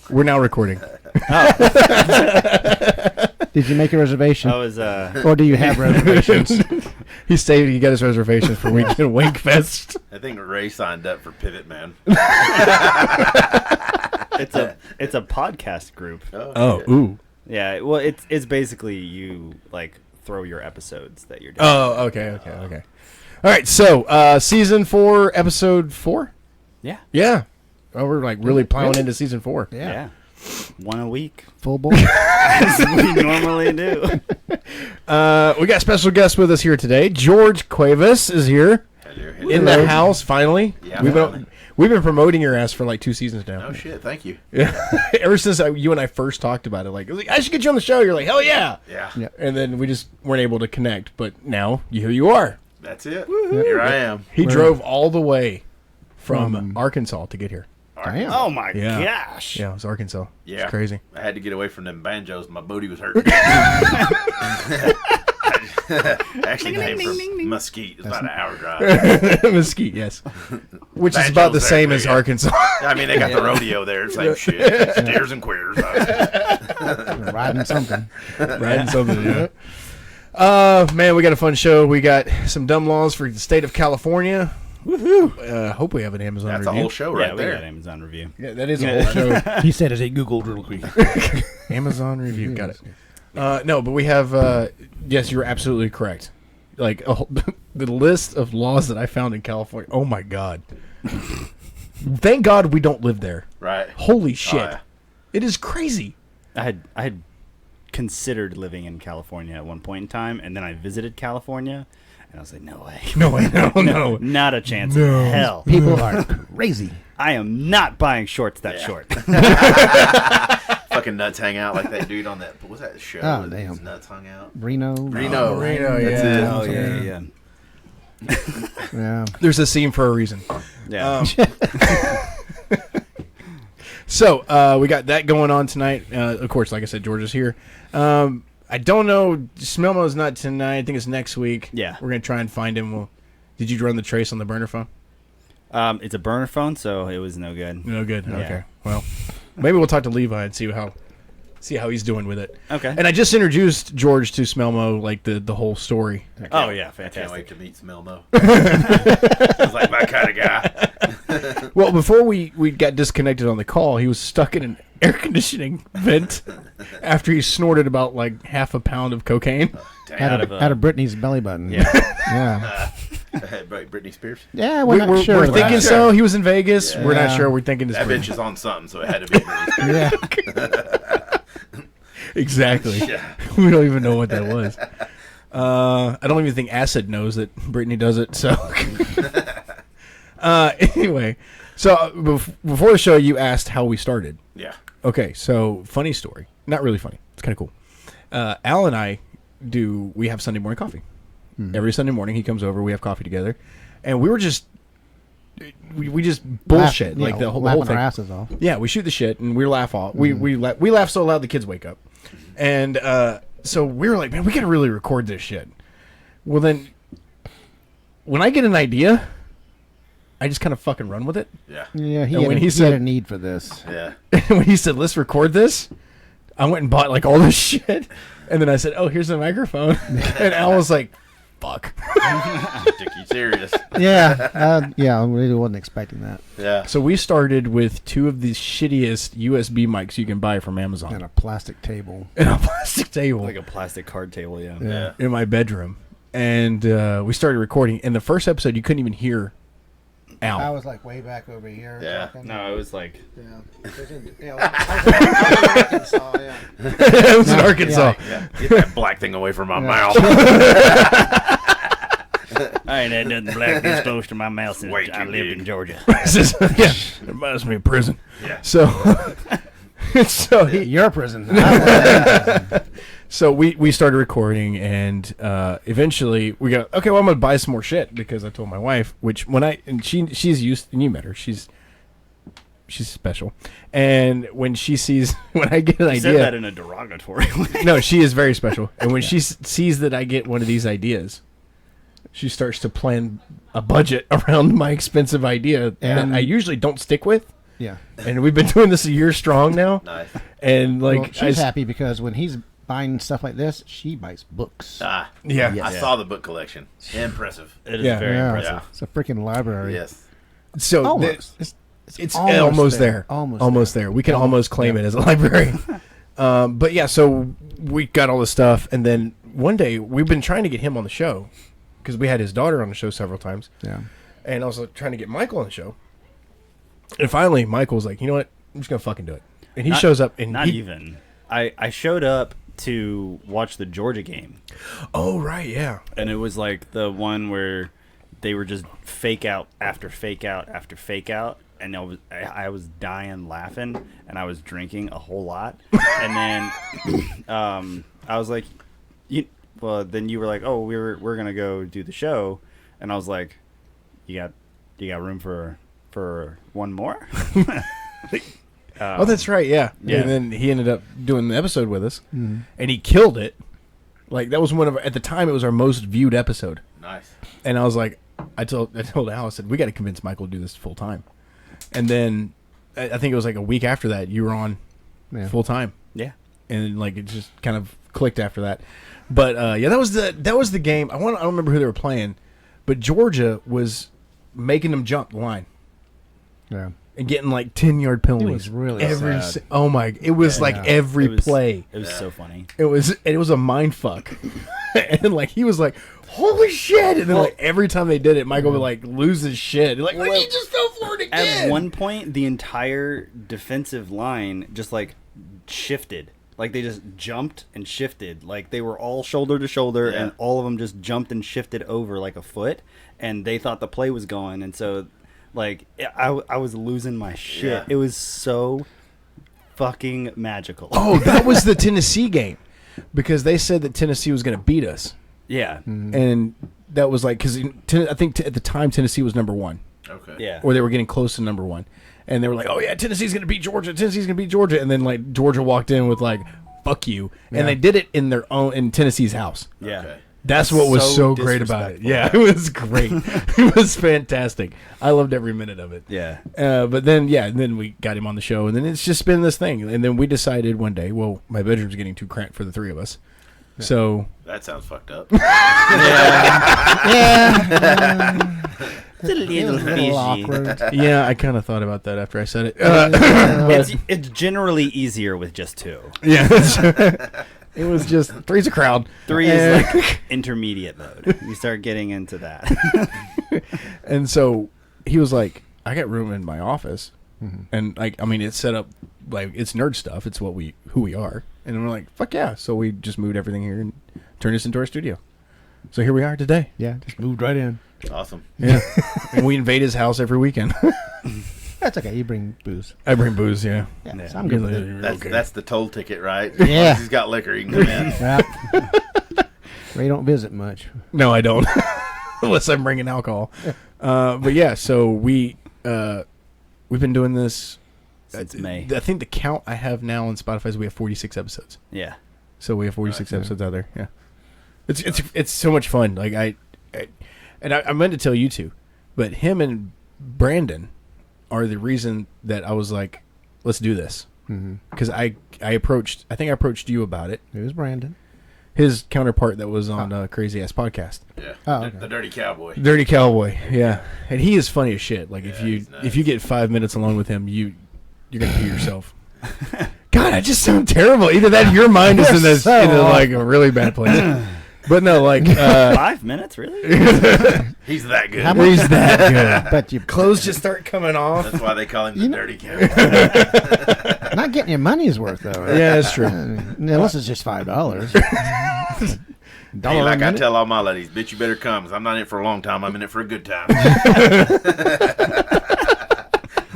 We're now recording. Did you make a reservation? I was, or do you have reservations? He stated he got his reservations for Weekend Winkfest. I think Ray signed up for Pivot Man. it's a podcast group. Oh, ooh. Yeah, well, it's basically you like throw your episodes that you're doing. Oh, okay. All right, so season 4, episode 4. Yeah. Yeah. Oh, we're like really plowing into season 4. Yeah. One a week. Full board. As we normally do. We got special guests with us here today. George Cuevas is here in the house finally. Yeah, we've been promoting your ass for like 2 seasons now. Oh shit! Thank you. Yeah. Ever since you and I first talked about it, like I should get you on the show. You're like, hell yeah. Yeah. And then we just weren't able to connect. But now here you are. That's it. Woo-hoo. Here I am. He drove all the way from Arkansas to get here. Damn. Oh my gosh. Yeah, it was Arkansas. Yeah. It's crazy. I had to get away from them banjos. My booty was hurting. Actually came from Mesquite. It's about an hour drive. Mesquite, yes. Which is about the same as Arkansas. I mean, they got the rodeo there. Same shit. Steers and queers. Riding something. Yeah. Man, we got a fun show. We got some dumb laws for the state of California. Woohoo! Hope we have an Amazon That's review. That's a whole show right there. We got Amazon review. Yeah, that is a whole show. He said as he Googled real quick. Amazon review. Got it. No, but we have, yes, you're absolutely correct. Like, the list of laws that I found in California. Oh, my God. Thank God we don't live there. Right. Holy shit. Yeah. It is crazy. I had considered living in California at one point in time, and then I visited California, and I was like, no way. No. Not a chance No. in hell. People are crazy. I am not buying shorts that short. Fucking nuts hang out like that dude on that. What was that show? Oh, His damn. nuts hung out. Reno, Reno, That's yeah. it. Oh, yeah. Yeah. There's a scene for a reason. Yeah. So, we got that going on tonight. Of course, like I said, George is here. I don't know. Smelmo's not tonight. I think it's next week. Yeah. We're going to try and find him. Did you run the trace on the burner phone? It's a burner phone, so it was no good. No good. Yeah. Okay. Well, maybe we'll talk to Levi and see how he's doing with it. Okay. And I just introduced George to Smelmo, like the whole story. Oh, yeah. I can't Fantastic. wait to meet Smelmo. He's like my kind of guy. Well, before we got disconnected on the call, he was stuck in an air conditioning vent after he snorted about like half a pound of cocaine. Out of Britney's belly button. Yeah. Yeah. Britney Spears. Yeah, we're not sure. We're thinking sure. so. He was in Vegas. Yeah. We're not sure. We're thinking this. That bitch is on something, so it had to be Britney Spears. Yeah. Exactly. Yeah. We don't even know what that was. I don't even think Acid knows that Britney does it. So, anyway, so before the show, you asked how we started. Yeah. Okay, so funny story. Not really funny. It's kind of cool. Al and I we have Sunday morning coffee. Every Sunday morning he comes over, we have coffee together. And we were just we just bullshit like the whole laughing thing. our asses off. Yeah, we shoot the shit and we laugh off. We laugh so loud the kids wake up. And so we were like, man, we got to really record this shit. Well then when I get an idea, I just kind of fucking run with it. Yeah. Yeah, he when had said a need for this. Yeah. when he said, let's record this, I went and bought like all this shit. And then I said, oh, here's the microphone. And Al was like, fuck. Dick, you serious? Yeah. Yeah, I really wasn't expecting that. Yeah. So we started with 2 of the shittiest USB mics you can buy from Amazon. And a plastic table. And a plastic table. Like a plastic card table, yeah. Yeah. In my bedroom. And we started recording. In the first episode, you couldn't even hear Al. I was like way back over here. Yeah. talking. No, it was like... Yeah. I was in Arkansas, yeah. It was in Arkansas. Yeah. Get that black thing away from my mouth. I I ain't had nothing black this close to my mouth since Way I too lived big. in Georgia. Yeah, it reminds me of prison. Yeah. So, so Your prison. I was in so we started recording, and eventually we got okay. Well, I'm gonna buy some more shit because I told my wife, which she's used, and you met her. She's special, and when she sees when I get an You idea, said that in a derogatory way. no, she is very special, and when she sees that I get one of these ideas, she starts to plan a budget around my expensive idea that I usually don't stick with. Yeah. And we've been doing this a year strong now. Nice. And like, Well, she's happy because when he's buying stuff like this, she buys books. Ah, yeah, Yes. I saw the book collection. Impressive. It is Yeah. very Yeah. impressive. Yeah. It's a freaking library. Yes. So Almost. it's almost there. Almost there. We can almost claim it as a library. But yeah, so we got all this stuff, and then one day we've been trying to get him on the show because we had his daughter on the show several times, Yeah. and I was trying to get Michael on the show. And finally, Michael was like, "You know what? I'm just gonna fucking do it." And he shows up, and Not even. I showed up to watch the Georgia game, Oh right, yeah. and it was like the one where they were just fake out after fake out after fake out, and I was dying laughing, and I was drinking a whole lot, and then I was like, then you were like, oh, we're gonna go do the show, and I was like, you got room for one more? Oh, that's right, yeah. Yeah. And then he ended up doing the episode with us, and he killed it. Like that was at the time it was our most viewed episode. Nice. And I was like, I told Al, I said, we got to convince Michael to do this full time. And then I think it was like a week after that you were on full time, Yeah. and like it just kind of clicked after that. But yeah, that was the game. I don't remember who they were playing, but Georgia was making them jump the line Yeah. and getting like 10-yard penalties. It was really every sad. oh my! It was like every It was- play. It was so funny. It was a mind fuck, and like he was like, "Holy shit!" And then like every time they did it, Michael would like lose his shit. Like, Well, he just fell for it again. At one point, the entire defensive line just like shifted. Like they just jumped and shifted. Like they were all shoulder to shoulder, Yeah. and all of them just jumped and shifted over like a foot. And they thought the play was going, and so like I was losing my shit. Yeah. It was so fucking magical. Oh, that was the Tennessee game, because they said that Tennessee was going to beat us, yeah, and that was like because I think at the time Tennessee was number one, Okay. yeah. or they were getting close to number one, and they were like, "Oh yeah, Tennessee's going to beat Georgia. Tennessee's going to beat Georgia," and then like Georgia walked in with like, "Fuck you," and they did it in Tennessee's house. Yeah. Okay. That's what was so So great about it. disrespectful. Yeah, it was great. It was fantastic. I loved every minute of it. Yeah. But then, and then we got him on the show, and then it's just been this thing. And then we decided one day, well, my bedroom's getting too cramped for the three of us. So, That sounds fucked up. It's a little A little awkward. yeah, I kind of thought about that after I said it. It's generally easier with just two. Yeah. It was just, three's a crowd. Three And- is like intermediate mode. You start getting into that. And so he was like, I got room in my office. And like, I mean, it's set up like it's nerd stuff. It's who we are. And we're like, fuck yeah. So we just moved everything here and turned this into our studio. So here we are today. Yeah. Just moved right in. Awesome. Yeah. And we invade his house every weekend. That's okay. You bring booze. I bring booze, yeah. Yeah. Yeah. So I'm good with it. That's the toll ticket, right? Yeah. As long as he's got liquor, he can come in. Yeah. Ray don't visit much. No, I don't. Unless I'm bringing alcohol. But yeah, so we've been doing this Since May. I think the count I have now on Spotify is we have 46 episodes. Yeah. So we have 46 episodes out there. Yeah, it's so much fun. Like I meant to tell you two, but him and Brandon are the reason that I was like, let's do this. Because I think I approached you about it. It was Brandon. His counterpart that was on Crazy Ass Podcast, Yeah. Oh, okay. The Dirty Cowboy. Dirty Cowboy. Yeah, and he is funny as shit. Like if he's nuts. you get 5 minutes alone with him, you're gonna pee yourself. God, I just sound terrible. Either that, or your mind is in this So in like a really bad place. But no, like 5 minutes, really? He's that good. How much- he's that good. But you Clothes just start coming off. That's why they call him the You know- Dirty Cowboy. not getting your money's worth though. Right? Yeah, that's true. Unless it's just $5. Hey, like I minute? tell all my ladies, bitch, you better come, 'cause I'm not in it for a long time. I'm in it for a good time.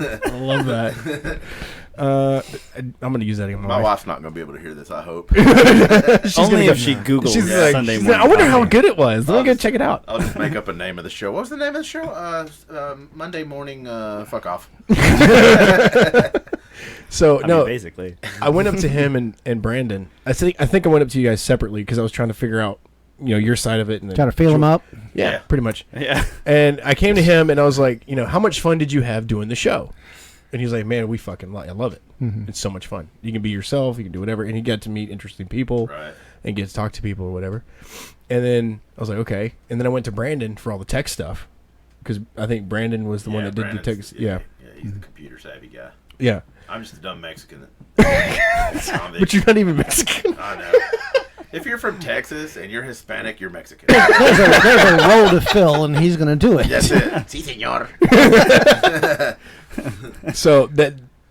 I love that. I'm going to use that again. My wife's not going to be able to hear this, I hope. Only if she Googles She's like, Sunday she's morning. like, I wonder how good it was. Let me go check it out. I'll just make up a name of the show. What was the name of the show? Monday morning, fuck off. So, I no, mean, basically. I went up to him and Brandon. I think I went up to you guys separately because I was trying to figure out, your side of it. And Try to feel him up. Yeah, Yeah. pretty much. Yeah. And I came to him and I was like, how much fun did you have doing the show? And he's like, man, we fucking I love it. Mm-hmm. It's so much fun. You can be yourself. You can do whatever. And he got to meet interesting people Right. and get to talk to people or whatever. And then I was like, okay. And then I went to Brandon for all the tech stuff because I think Brandon was the one that did the Brandon's- tech. Yeah. Yeah, he's the computer savvy guy. Yeah. I'm just a dumb Mexican. But you're not even Mexican. I know. If you're from Texas and you're Hispanic, you're Mexican. There's a role to fill, and he's going to do it. That's it. Si, senor. So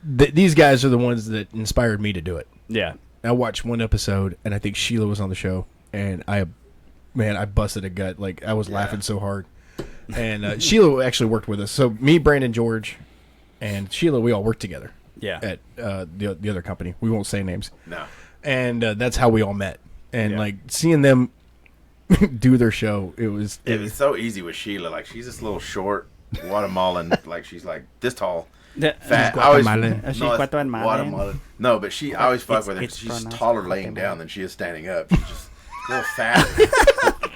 these guys are the ones that inspired me to do it. Yeah. I watched one episode, and I think Sheila was on the show, and I busted a gut. Like, I was laughing so hard. And Sheila actually worked with us. So me, Brandon, George, and Sheila, we all worked together Yeah. at the other company. We won't say names. No. And that's how we all met. And, Yeah. like, seeing them do their show, it was so easy with Sheila. Like, she's this little short Guatemalan. Like, she's like this tall. Yeah. Fat. I always, Guatemalan. She's no, it's Guatemalan. Guatemalan. No, but I always fuck with her. it's She's pronounced taller laying Guatemalan. down than she is standing up. She's just a little fat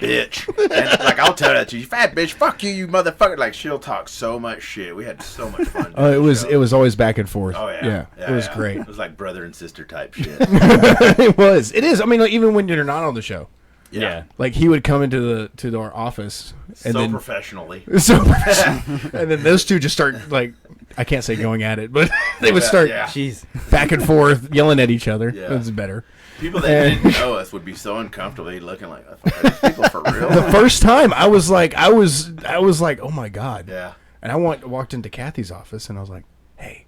bitch. And like, I'll tell that to you, fat bitch. Fuck you, you motherfucker. Like, she'll talk so much shit. We had so much fun. Oh, doing the show. it was always back and forth. Oh yeah. It was great. It was like brother and sister type shit. It was. It is. I mean, like, even when you're not on the show, Yeah. like, he would come into our office and So then professionally. so and then those two just start, like, I can't say going at it, but they would start Yeah. Jeez. back and forth yelling at each other. Yeah. That's better. People that didn't know us would be so uncomfortable. They'd looking like, are these people for real? The first time I was like, oh my God. Yeah. And I walked into Kathy's office and I was like, hey,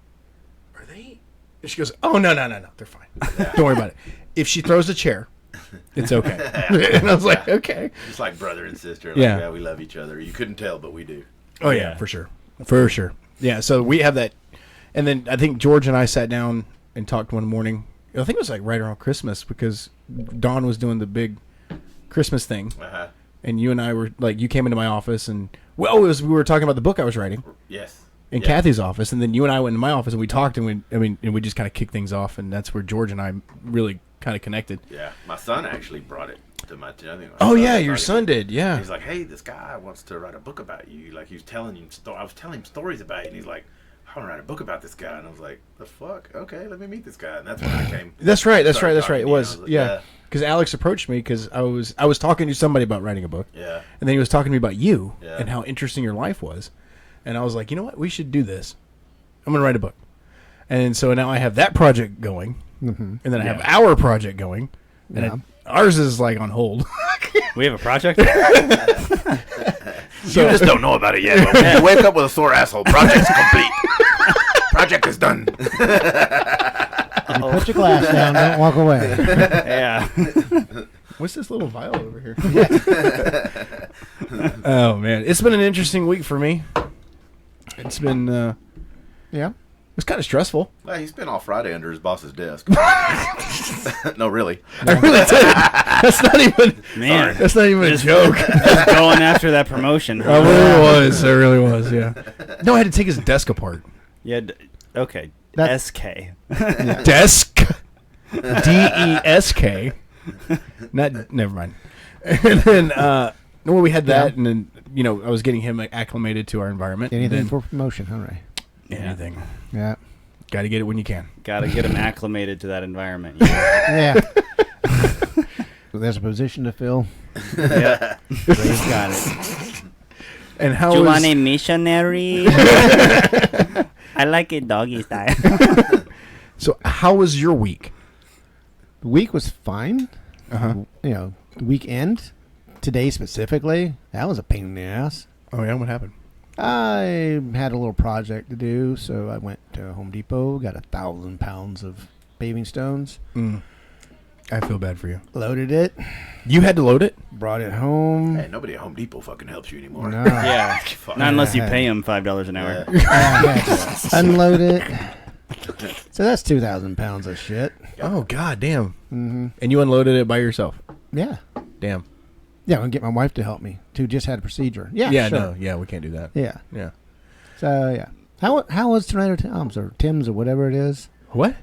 are they? And she goes, oh, no, they're fine. Don't worry about it. If she throws a chair, it's okay. And I was like, okay. Just like brother and sister. Like, Yeah. yeah, we love each other. You couldn't tell, but we do. Oh, yeah, Yeah. for sure. For sure. Yeah, so we have that. And then I think George and I sat down and talked one morning. I think it was like right around Christmas because Dawn was doing the big Christmas thing. Uh-huh. And you and I were, like, you came into my office and, we were talking about the book I was writing Yes. in Yeah. Kathy's office. And then you and I went into my office and we talked and we just kind of kicked things off. And that's where George and I really kind of connected. Yeah. My son actually brought it to my. I think my Oh, son yeah, was your writing son it. did. Yeah. He's like, hey, this guy wants to write a book about you. Like, he was telling you, I was telling him stories about you, and he's like, I want to write a book about this guy. And I was like, the fuck? Okay, let me meet this guy. And that's when I came. That's right. started It talking to you, was. and I Yeah. Because Alex approached me because I was talking to somebody about writing a book. Yeah. And then he was talking to me about you Yeah. and how interesting your life was. And I was like, you know what? We should do this. I'm going to write a book. And so now I have that project going. Mm-hmm. And then I have our project going. And Yeah. ours is like on hold. We have a project? You just don't know about it yet. But when you wake up with a sore asshole, project's complete. Project is done. Put your glass down. Don't walk away. Yeah. What's this little vial over here? Oh, man. It's been an interesting week for me. It's been, Yeah. it's kind of stressful. Well, he spent all Friday under his boss's desk. No, really. I really did. That's not even, Man. that's not even a joke. Just going after that promotion. I really was. I really was, yeah. No, I had to take his desk apart. Yeah. Okay. That- SK. Desk. DESK. Never mind. And then, we had that, and then, I was getting him acclimated to our environment. Anything Then- for promotion, all right. anything. Yeah. Got to get it when you can. Got to get him acclimated to that environment. Yeah. So there's a position to fill. Yeah. He's got it. And how Do you was, want a missionary? I like it doggy style. so how was your week? The week was fine. Uh-huh. The weekend, today specifically, that was a pain in the ass. Oh, yeah? What happened? I had a little project to do, so I went to Home Depot, got 1,000 pounds of paving stones. Mm. I feel bad for you. Loaded it, You had to load it? brought it home. Hey, nobody at Home Depot fucking helps you anymore. No. Yeah. Fuck. Not unless you pay them $5 an hour. Yeah. I had to unload it. So that's 2,000 pounds of shit. Oh, god damn. Mm-hmm. And you unloaded it by yourself? Yeah. Damn. Yeah, I'm going to get my wife to help me, who just had a procedure. Yeah, Yeah, sure. no. Yeah, we can't do that. Yeah. Yeah. So, yeah. How was Tornado Tom's or Tim's or whatever it is? What?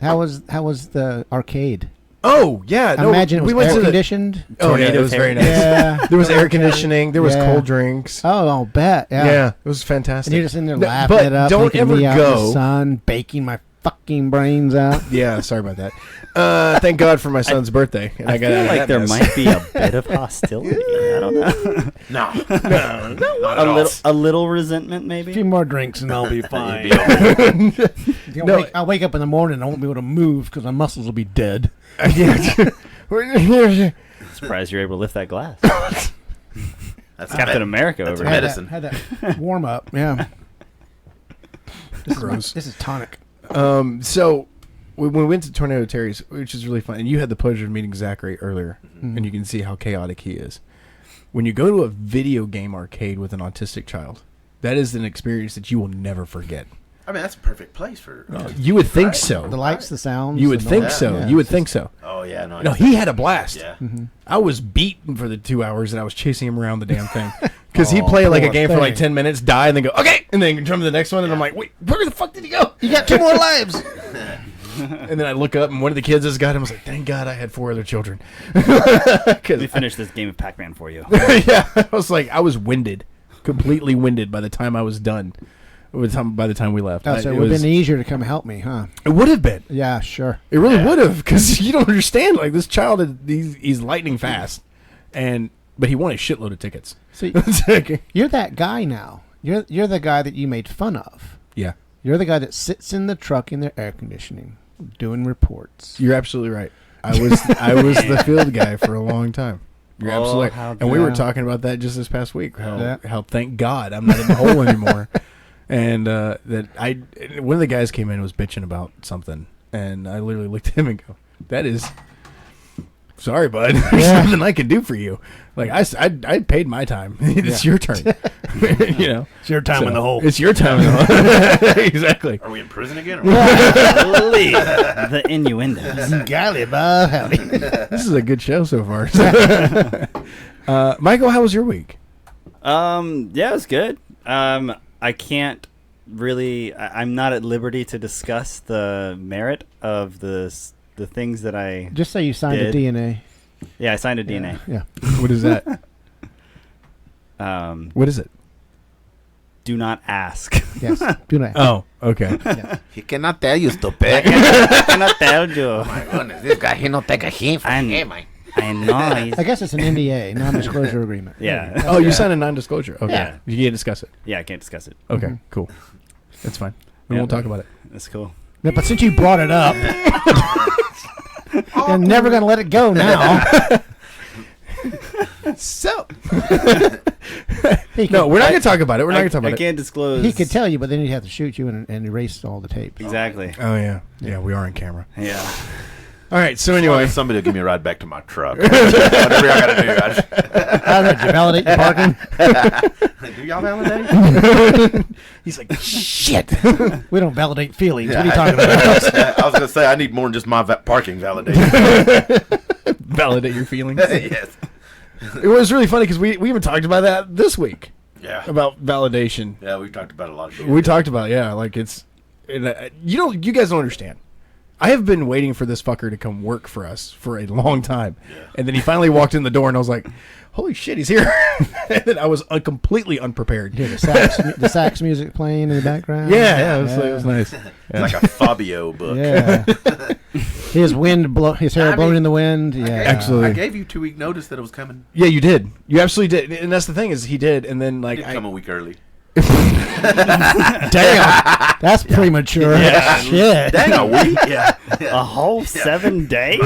How was the arcade? Oh, yeah. I No, imagine it was went air to the... conditioned. Oh, yeah, it Tornado was very nice. Yeah. There was air conditioning. There was Yeah. cold drinks. Oh, I'll bet. Yeah. Yeah, it was fantastic. And you're just in there No, laughing but it up, don't looking ever me out in the go. sun, baking my fucking brains out. Yeah, sorry about that. Thank God for my son's birthday. And I got feel out of like that there mess. might be a bit of hostility. I don't know. No, not at all. A little resentment, A maybe. few more drinks and I'll be You'd fine. be over. No. I'll wake up in the morning and I won't be able to move because my muscles will be dead. Surprised you're able to lift that glass. That's Captain America That's over a here. medicine. Had that warm up. Yeah. Gross. This is tonic. So when we went to Tornado Terry's, which is really fun, and you had the pleasure of meeting Zachary earlier, and you can see how chaotic he is. When you go to a video game arcade with an autistic child, that is an experience that you will never forget. I mean, that's a perfect place for. You would think Right. so. The lights, the sounds. You would the think noise. so. Yeah. You would think so. Oh yeah, no. No, he had a blast. Yeah. I was beaten for the 2 hours that I was chasing him around the damn thing. Because he'd play like a poor game for like thing. 10 minutes, die, and then go, okay, and then jump to the next one, and I'm like, wait, where the fuck did he go? You got 2 more lives. And then I look up, and one of the kids has got him. I was like, thank God I had 4 other children. Let me finish this game of Pac-Man for you. Yeah, I was like, I was winded, completely winded by the time I was done. By the time we left, Oh, so it would have been easier to come help me, huh? It would have been. Yeah, sure. It really would have, because you don't understand. Like this child, he's lightning fast, but he won a shitload of tickets. So Okay. you're that guy now. You're the guy that you made fun of. Yeah, You're the guy that sits in the truck in their air conditioning, doing reports. you're absolutely right. I was the field guy for a long time. You're Oh, absolutely, how and we were good. talking about that just this past week. Yeah. How thank God I'm not in the hole anymore. And one of the guys came in and was bitching about something, and I literally looked at him and go, "That is, sorry, bud. There's Yeah. nothing I can do for you. Like I paid my time. It's your turn. You know, It's your time in the hole. It's your time in the hole. Exactly. Are we in prison again? Or Holy, the innuendos. Golly, Bob, howdy. This is a good show so far. Michael, how was your week? Yeah, it was good. I can't really. I'm not at liberty to discuss the merit of the things that I. Just say you signed a Did. DNA. Yeah, I signed a DNA. Yeah. What is that? What is it? Do not ask. Yes. Do not. Oh, okay. He cannot tell you, stupid. I cannot tell you. My goodness, this guy, he not take a hint from him, man. I know. He's, I guess it's an NDA, non-disclosure agreement. yeah. Oh, you signed a non-disclosure. Okay. Yeah. You can't discuss it. Yeah, I can't discuss it. Okay, cool. That's fine. We Yeah. won't talk about it. That's cool. Yeah, but since you brought it up, you're never going to let it go now. So, He no, could, we're not going to talk about it. We're not I going to talk about I can't disclose. he could tell you, but then he'd have to shoot you and erase all the tapes. Exactly. it. Oh, yeah. Yeah, we are on camera. Yeah. All right, so anyway, anyway. somebody will give me a ride back to my truck. Whatever y'all gotta do. I don't know, did you validate the parking? Do y'all validate? He's like, shit. We don't validate feelings. What are you talking about? I was gonna say I need more than just my parking validation. Validate your feelings. Yes. It was really funny because we even talked about that this week, Yeah. about validation. Yeah, we've talked about a lot of shit. We talked about, like it's, you guys don't understand. I have been waiting for this fucker to come work for us for a long time. Yeah. And then he finally walked in the door and I was like, holy shit, he's here. And then I was completely unprepared. Yeah, the sax music playing in the background. Yeah, it was nice. It's like a Fabio book. Yeah. His hair blowing in the wind. Yeah. Absolutely. I gave you 2-week notice that it was coming. Yeah, you did. You absolutely did. And that's the thing is he did. And then I like, did come a week early. damn. That's premature. Yeah. Shit. Dang, a week? Yeah. A whole 7 days?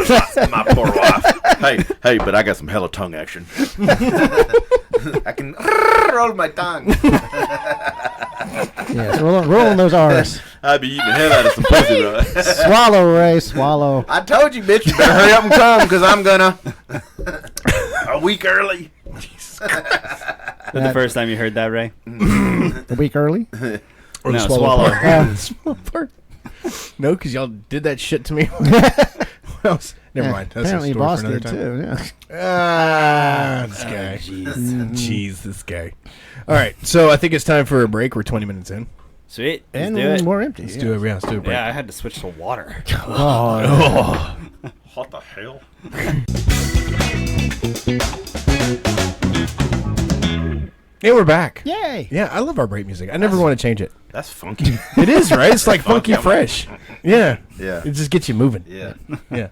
My poor wife. Hey, but I got some hella tongue action. I can roll my tongue. Yeah, so rolling those R's. I'd be eating the hell out of some pussy, bro. Swallow, Ray, swallow. I told you, bitch, you better hurry up and come, because I'm gonna. A week early. Was that the first time you heard that, Ray? A week early? Or No, the swallow. swallow. part. Swallow part. No, because y'all did that shit to me. Well, never mind. That's Apparently, a story boss for another did time. too. Yeah. This guy. Jeez. This guy. All right, so I think it's time for a break. We're 20 minutes in. Sweet. Let's And do it. more empty. Let's do it. Yeah, let's do a break. Yeah, I had to switch to water. Oh, What the hell? Yeah, we're back. yay! Yeah, I love our break music. I never want to change it. That's funky. It is, right? It's like funky I'm fresh. Yeah. Yeah. It just gets you moving. Yeah. Yeah.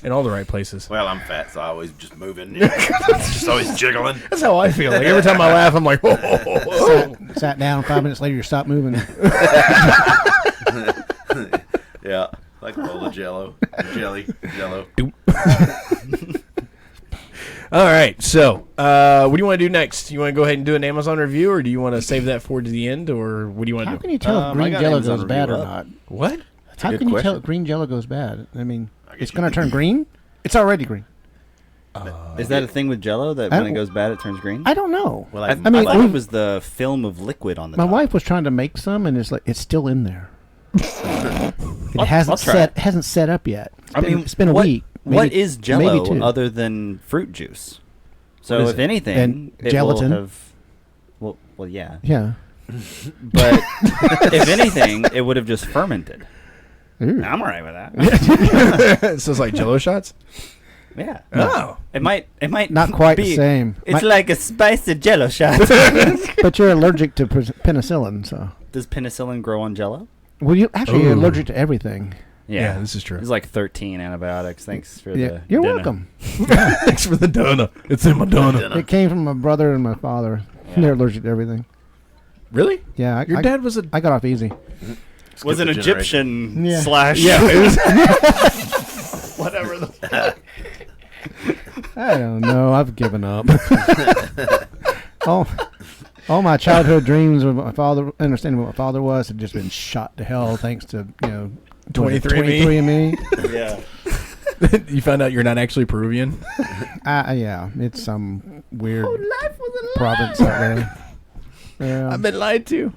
In all the right places. Well, I'm fat, so I always just moving. Just always jiggling. That's how I feel. Like every time I laugh, I'm like, oh, oh, oh. Sat down. 5 minutes later, you stop moving. Yeah. Like a bowl of jello. Jello. All right. So, what do you want to do next? You want to go ahead and do an Amazon review, or do you want to save that for the end, or what do you want How to can do? you tell if I green got jello Amazon goes bad or review up. not? What? How good can you tell question. if green jello goes bad? I mean, guess it's you going to can- turn green? It's already green. Is that a thing with Jello that when it goes bad it turns green? I don't know. Well, I mean, thought we- it was the film of liquid on the My top. wife was trying to make some, and it's like it's still in there. It I'll hasn't try set it. hasn't set up yet. I mean, it's been a what, week. What maybe- is maybe Jello two. other than fruit juice? So What is if it? anything, And it gelatin. will have. Well, yeah. Yeah. But if anything, it would have just fermented. Ooh. I'm alright with that. So it's like Jello shots. Yeah. Oh. It might Not quite be, the same. It's like a spicy Jello shot. But you're allergic to penicillin, so. Does penicillin grow on Jello? Well, you actually you're Ooh. allergic to everything. Yeah, this is true. There's like 13 antibiotics. Thanks for Yeah, the you're dinner. welcome. Thanks for the donut. It's in my donut. It came from my brother and my father. They're allergic to everything. Really? Yeah, Your dad was a. I got off easy. Was an the Egyptian Yeah. slash. Yeah, it was. Whatever the. I don't know. I've given up. all my childhood dreams of my father, understanding what my father was, had just been shot to hell thanks to 23andMe. 23andMe. Yeah. You found out you're not actually Peruvian. Yeah, it's some weird province out there. Yeah, I've been lied to.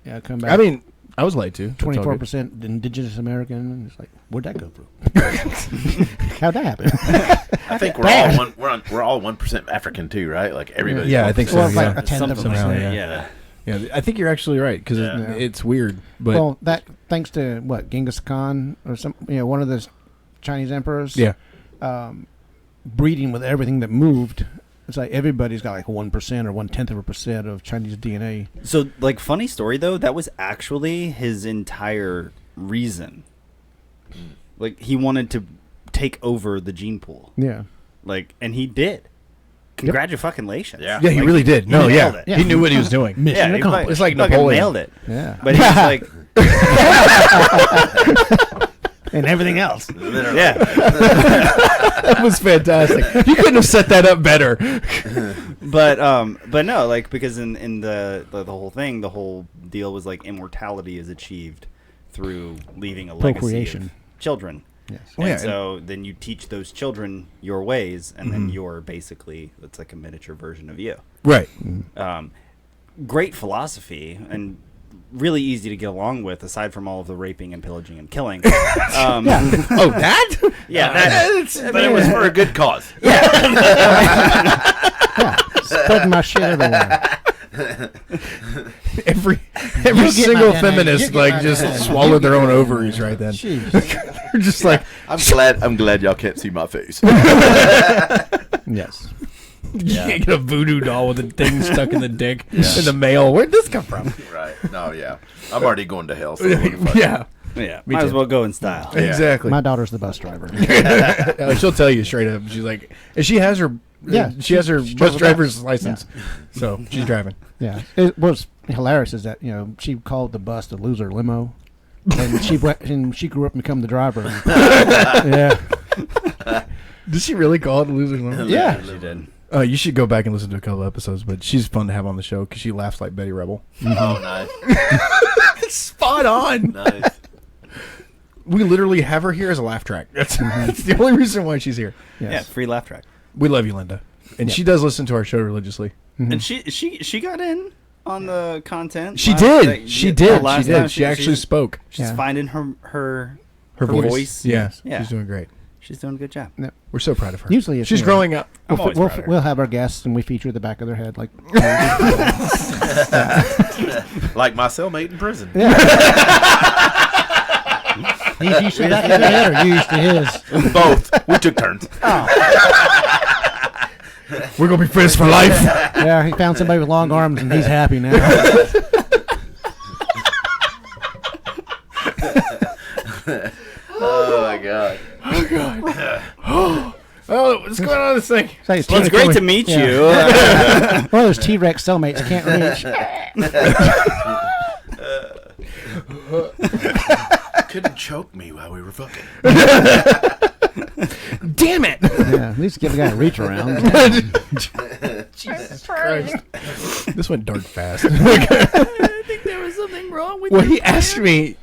yeah, come back. I mean, I was lied to. That's all good. 24% indigenous American. And it's like, where'd that go from? How'd that happen? I think we're all 1% African too, right? Like everybody. Yeah, I think so. Well, it's yeah. like a tenth of a Somehow, percent. yeah. Yeah. Yeah, I think you're actually right because Yeah. it's weird. But Well, that thanks to what Genghis Khan or some, one of the Chinese emperors. yeah, Breeding with everything that moved. It's like everybody's got like 1% or 0.1% of Chinese DNA. So, like, funny story though, that was actually his entire reason. Like, he wanted to take over the gene pool. Yeah. Like, and he did. Congratulations. Yeah. yeah, he Like, really did. No, nailed yeah. it. He knew what he was doing. Mission Yeah, he accomplished. It's like fucking Napoleon. nailed it. Yeah. But he was like, And everything else. yeah. That was fantastic. You couldn't have set that up better. But no, like, because in the whole thing, the whole deal was like immortality is achieved through leaving a legacy Procreation. of children. Yes. And yeah, so then you teach those children your ways, and then you're basically, it's like a miniature version of you. Right. Great philosophy and really easy to get along with, aside from all of the raping and pillaging and killing. Oh, that? But it was for a good cause. Spreading my shit everywhere. Every get my single DNA. You feminist get like my just DNA. swallowed their own ovaries right then. Jeez. They're just like, I'm glad y'all can't see my face. Yes. you can't get a voodoo doll with a thing stuck in the dick in the mail. Where'd this come from? Right. No, yeah. I'm already going to hell. So what the fuck? Yeah, Yeah, Me might as too. well go in style. Yeah. exactly. My daughter's the bus driver. She'll tell you straight up. She's like, and she has her, she has her she bus drove a driver's bus. license, so she's driving. Yeah. It was hilarious is that, she called the bus the loser limo. And she went and she grew up and become the driver. Yeah. Did she really call it a loser's limo? Yeah. She did. You should go back and listen to a couple episodes, but she's fun to have on the show because she laughs like Betty Rebel. Oh, nice. Spot on. Nice. We literally have her here as a laugh track. That's the only reason why she's here. Yes. Yeah, free laugh track. We love you, Linda, and she does listen to our show religiously. And she got in on the content. She last- did. She did. last She time did. She actually spoke. She's Yeah. finding her voice. Yeah. Yeah. She's doing great. She's doing a good job. We're so proud of her. Usually it's she's me. growing up. I'm always proud of her. We'll have our guests and we feature the back of their head like. Like my cellmate in prison. He's used to the back of their head or you used to his? Both. We took turns. We're gonna be friends for life. Yeah, he found somebody with long arms and he's happy now. Oh my god. Oh, what's going on with this thing? It's like Well, it's great to meet Yeah. you. One of those T-Rex cellmates can't reach. Couldn't choke me while we were fucking. Damn it! Yeah, at least give the guy a reach around. Jesus Christ! This went dark fast. I think there was something wrong with Well, he asked me.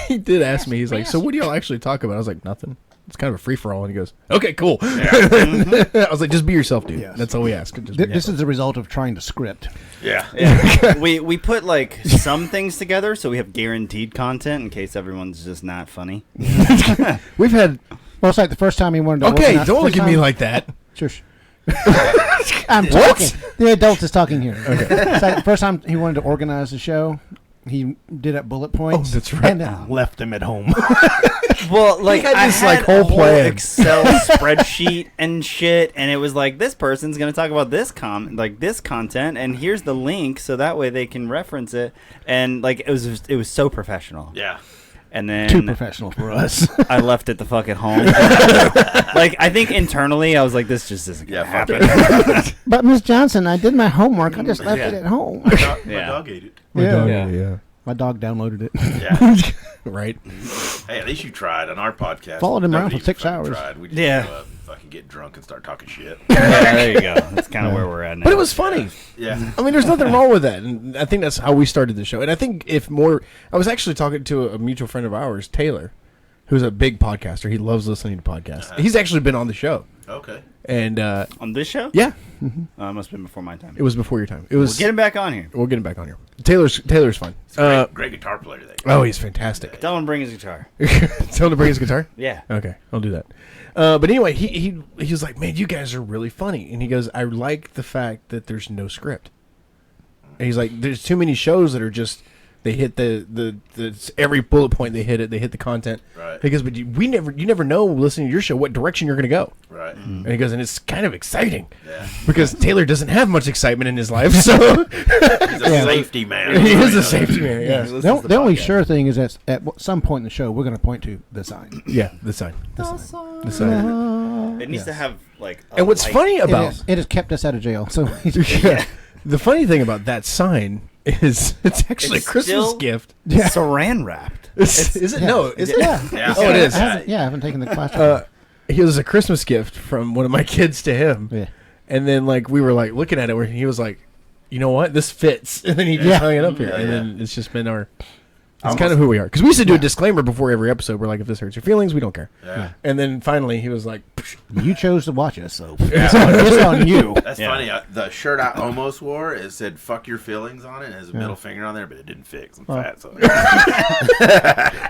He did ask me. He's like, "So what do y'all actually talk about?" I was like, "Nothing. It's kind of a free for all." And he goes, "Okay, cool." I was like, "Just be yourself, dude. Yes. That's all we ask." Just be This is the result of trying to script. Yeah. Yeah. we put like some things together so we have guaranteed content in case everyone's just not funny. We've had. Well, it's like the first time he wanted to. Okay, organize- don't look first at me time- like that. Shush. I'm talking. The adult is talking here. Okay. It's like the first time he wanted to organize the show, he did it bullet points. Oh, that's right. And then left them at home. Well, like had I this, had like, whole a whole plan. Excel spreadsheet and shit, and it was like this person's gonna talk about this this content, and here's the link, so that way they can reference it, and like it was so professional. Yeah. And then Too professional for us. I left it the fuck at home. Like I think internally I was like, this just isn't gonna Yeah, fuck happen. But Miss Johnson, I did my homework. I just left Yeah. it at home. My Yeah. dog ate it. Yeah. My dog downloaded it. Yeah. Right. Hey, at least you tried on our podcast. Followed him around nobody for 6 fucking hours. Tried. We just Yeah. go up and fucking get drunk and start talking shit. Yeah, there you go. That's kind of where we're at now. But it was funny. Yeah. I mean, there's nothing wrong with that, and I think that's how we started the show. And I think I was actually talking to a mutual friend of ours, Taylor, who's a big podcaster. He loves listening to podcasts. He's actually been on the show, Okay. and on this show. yeah, It must have been before my time. it was before your time. It We'll was. get him back on here. We'll get him back on here. Taylor's fun. Great guitar player there. Oh, he's fantastic. Tell him to bring his guitar. Tell him to bring his guitar. Yeah. Okay, I'll do that. But anyway, he was like, "Man, you guys are really funny," and he goes, "I like the fact that there's no script." And he's like, "There's too many shows that are just they hit the every bullet point they hit the content." Right. He goes, "But you never know listening to your show what direction you're going to go." Right. And he goes, "And it's kind of exciting Yeah. because Taylor doesn't have much excitement in his life, so He's a safety man. he is a safety man." Yeah, The only sure thing is that at some point in the show, we're going to point to the sign. yeah, the sign. The sign. It needs to have like. A And what's light. funny about It has kept us out of jail. So yeah. The funny thing about that sign is it's actually It's a Christmas still- gift. Saran wrapped. Is it? No, is it? Yeah. Yeah. Oh, it is. I haven't taken the class. It was a Christmas gift from one of my kids to him. Yeah. And then like we were like looking at it where he was like, "You know what? This fits." And then he just hung it up here. Yeah, and yeah. then it's just been our it's kind of who we are. Because we used to do a disclaimer before every episode. We're like, if this hurts your feelings, we don't care. Yeah. And then finally he was like, "Psh." You chose to watch us, so it's on you. That's funny. The shirt I almost wore, it said "fuck your feelings" on it. It has a middle finger on there, but it didn't fit 'cause I'm fat. So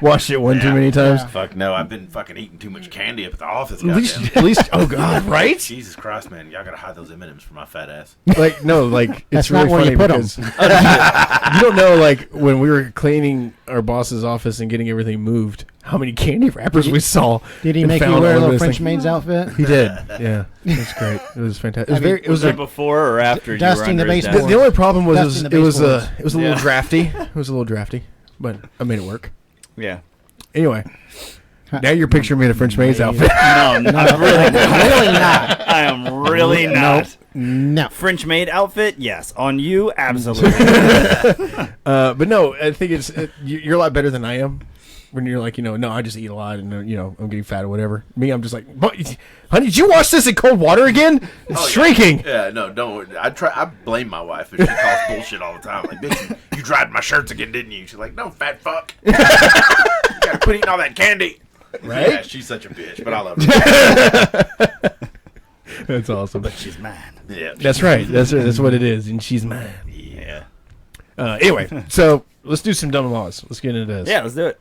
Watched it one too many times. fuck no, I've been fucking eating too much candy up at the office. At least, oh God, right? Jesus Christ, man, y'all gotta hide those M&Ms from my fat ass. Like no, like That's it's really not where funny you put 'em. because you don't know, like when we were cleaning our boss's office and getting everything moved, how many candy wrappers we saw. Did he and make you found wear a all little those French things. maid's outfit? He did. Yeah, it was great. It was fantastic. It was very. It was Was it a, before or after you were Dusting under the his baseboard. desk? the only problem was Dusting the it was baseboards. it was a little Yeah. drafty. It was a little drafty, but I made it work. Yeah. Anyway, now you're picturing me in a French maid's outfit. No, I'm Really not. I am really not. No. French maid outfit, yes. On you, absolutely. But no, I think you're a lot better than I am. when you're like, no, I just eat a lot and I'm getting fat or whatever. Me, I'm just like, honey, did you wash this in cold water again? It's shrinking. Yeah, no, don't. I blame my wife if she calls bullshit all the time. Like, bitch, you dried my shirts again, didn't you? She's like, no, fat fuck. You gotta quit eating all that candy. Right? Yeah, she's such a bitch, but I love her. That's awesome. But she's mine. Yeah, That's right. That's what it is, and she's mine. Yeah. Anyway, so let's do some dumb laws. Let's get into this. Yeah, let's do it.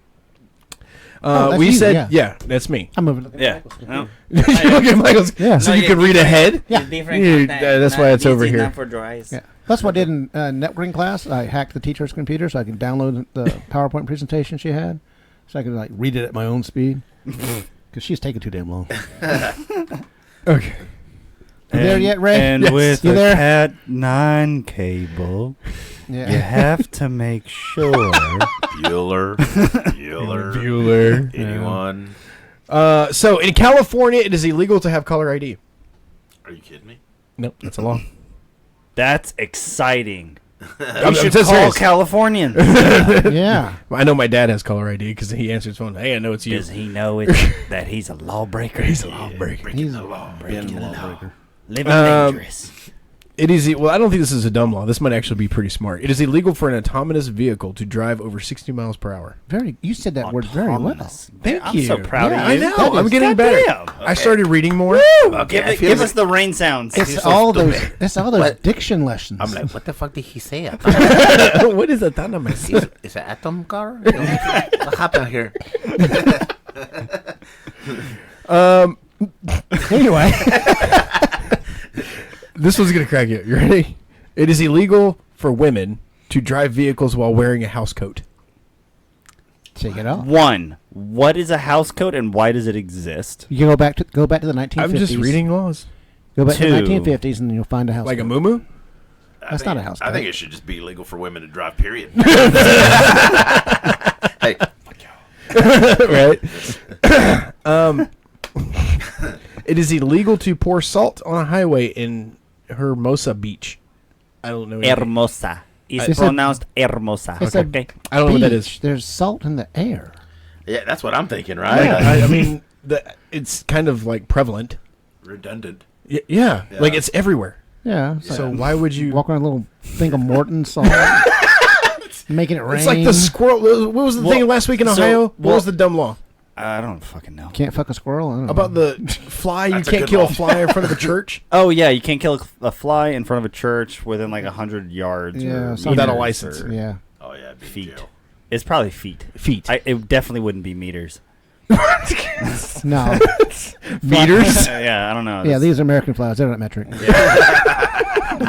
that's we you, said, yeah. that's me. I'm moving. Yeah. No. You look at Michael's, Yeah. so you can read ahead. Yeah. That's why it's over here. For dries. Yeah. That's what I did in networking class. I hacked the teacher's computer so I could download the PowerPoint presentation she had, so I could like read it at my own speed. Because she's taking too damn long. Okay. You there yet, Ray? And Yes. with You a there? Cat 9 cable, Yeah. you have to make sure. Bueller. Bueller. Anyone? So in California, it is illegal to have caller ID. Are you kidding me? Nope, that's a law. That's exciting. I'm We should dead call serious. Californians. Yeah. I know my dad has caller ID because he answers his phone. Hey, I know it's you. Does he know it that he's a lawbreaker? He's a lawbreaker. He's the law. been a lawbreaker. Living dangerous. It is. Well, I don't think this is a dumb law. This might actually be pretty smart. It is illegal for an autonomous vehicle to drive over 60 miles per hour. Very. You said that word very well. Thank I'm you. so proud Yeah, of you. I know. I'm getting Goddamn. better. I started reading more. Okay, Give us the rain sounds. It's all those. It's all those diction lessons. I'm like, what the fuck did he say? What is autonomous? Is it an atom car? What happened here? Anyway. This one's gonna crack you. You ready? It is illegal for women to drive vehicles while wearing a house coat. Take it off. One. What is a house coat and why does it exist? You can go back to the 1950s. I'm just reading laws. Go back to the Two. 1950s and you'll find a house. Like a coat. muumuu? That's not a house I coat. think it should just be illegal for women to drive, period. Hey, Right. It is illegal to pour salt on a highway in Hermosa Beach. I don't know. anything. Hermosa. It's It's a- pronounced hermosa. It's a Okay. I don't know what that beach. is. There's salt in the air. Yeah, that's what I'm thinking, right? I mean, it's kind of like prevalent. Redundant. Yeah, Yeah. like it's everywhere. Yeah. So why would you? walk around a little thing of Morton salt, making it rain? It's like the squirrel. What was the thing last week in so- Ohio? What well- was the dumb law I don't fucking know. Can't fuck a squirrel. I don't know. about the fly? You That's a can't good kill a law. fly in front of a church Oh yeah, you can't kill a fly in front of a church within like 100 yards. Yeah, or something. without a meters license. or Yeah. Oh, yeah, be in Feet. jail. It's probably feet. feet. It definitely wouldn't be meters. No. Meters. Yeah, I don't know. Yeah, these are American flies. They're not metric.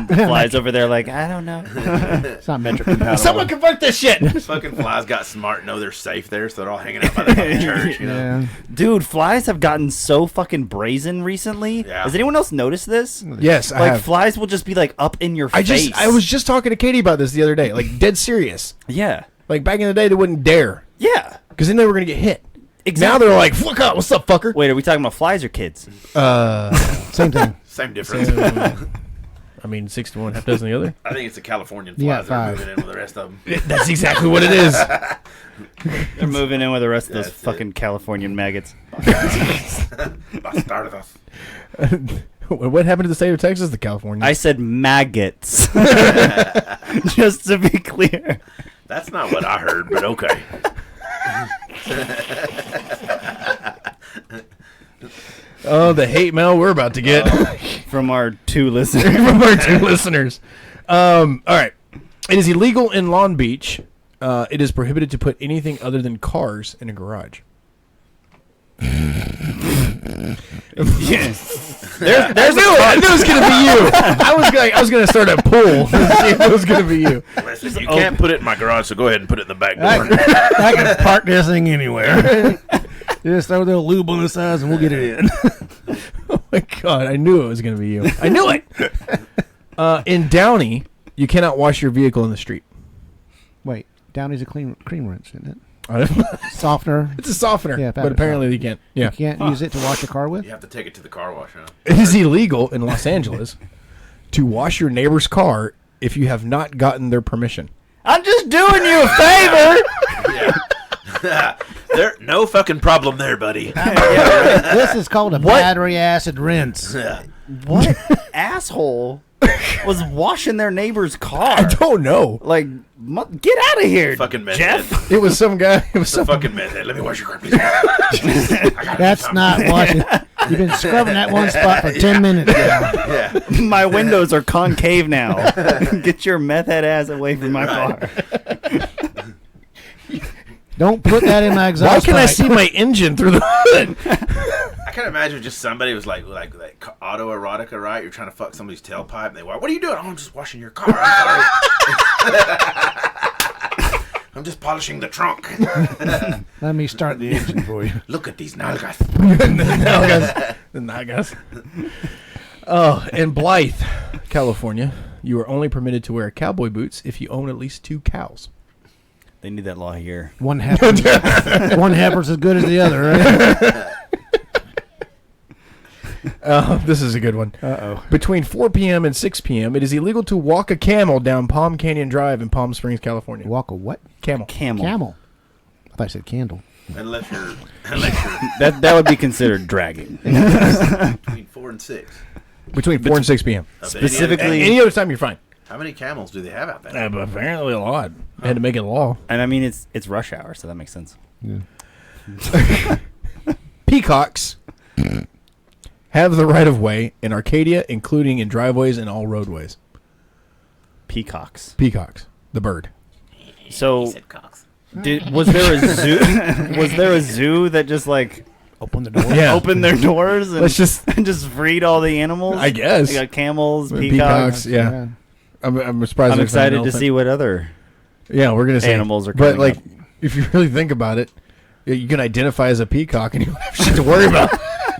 flies over there like I don't know. It's not metric. Someone convert this shit. Fucking flies got smart, know they're safe there, so they're all hanging out by the fucking church, you know? Yeah. Dude, flies have gotten so fucking brazen recently. Yeah. Has anyone else noticed this? Yes, I Like have. flies will just be like up in your face. I was just talking to Katie about this the other day. Like dead serious. Yeah. Like back in the day, they wouldn't dare Yeah. because then they were gonna get hit. Exactly. Now they're like, "Fuck up, what's up, fucker?" Wait, are we talking about flies or kids? Same thing. Same difference. I mean, 6 to 1, half dozen the other. I think it's the Californian Yeah, flies that are 5. moving in with the rest of them. That's exactly what it is. They're moving in with the rest of those That's it. fucking Californian maggots. Bastardos. What happened to the state of Texas? The California. I said maggots. Just to be clear. That's not what I heard, but okay. Oh, the hate mail we're about to get From our 2 listeners. from our 2 listeners. All right. It is illegal in Long Beach. It is prohibited to put anything other than cars in a garage. Yes. I knew it was gonna be you. I was gonna start a pool. To see if it was gonna be you. Listen, you can't put it in my garage, so go ahead and put it in the back door. I can park this thing anywhere. Just throw a little lube on the sides and we'll get it in. Oh my god! I knew it was gonna be you. I knew it. In Downey, you cannot wash your vehicle in the street. Wait, Downey's a cream rinse, isn't it? It's Softener. a softener, Yeah, but apparently you can't. Yeah. You can't use it to wash your car with? You have to take it to the car wash, huh? It is illegal in Los Angeles to wash your neighbor's car if you have not gotten their permission. I'm just doing you a favor. There, no fucking problem there, buddy. This is called a battery acid rinse. Yeah. What asshole was washing their neighbor's car? I don't know. Like, get out of here, Fucking meth Jeff. head. It was some guy. It was Some some. fucking meth head. Let me wash your car, please. I gotta do That's something. not washing. You've been scrubbing that one spot for 10 minutes now. Yeah. My windows are concave now. Get your meth head ass away from my car. Don't put that in my exhaust Why can I pipe. see my engine through the hood? I can imagine just somebody was like autoerotica, right? You're trying to fuck somebody's tailpipe, and they walk. What are you doing? Oh, I'm just washing your car. I'm sorry. I'm just polishing the trunk. Let me start the engine for you. Look at these nalgas. The Nagas. Oh, in Blythe, California, you are only permitted to wear cowboy boots if you own at least 2 cows. They need that law here. One heifer's as good as the other, right? This is a good one. Uh-oh. Between 4 p.m. and 6 p.m., it is illegal to walk a camel down Palm Canyon Drive in Palm Springs, California. Walk a what? Camel. Camel. I thought I said candle. Unless you're That would be considered dragging. between 4 and 6. Between 4 and 6 p.m. Specifically, Any other time, you're fine. How many camels do they have out there? But apparently a lot. They had to make it law. and I mean it's rush hour, so that makes sense. Yeah. Peacocks have the right of way in Arcadia, including in driveways and all roadways. Peacocks. Peacocks, the bird. So Cox. was there a zoo? Was there a zoo that just like Open the door. Yeah. opened their doors and Let's just, just freed all the animals? I guess. They got camels, Peacocks, peacocks. yeah. I'm surprised. I'm there's not an excited to elephant. see what other. Yeah, we're gonna say animals are But coming like, up. if you really think about it, you can identify as a peacock and you don't have shit to worry about.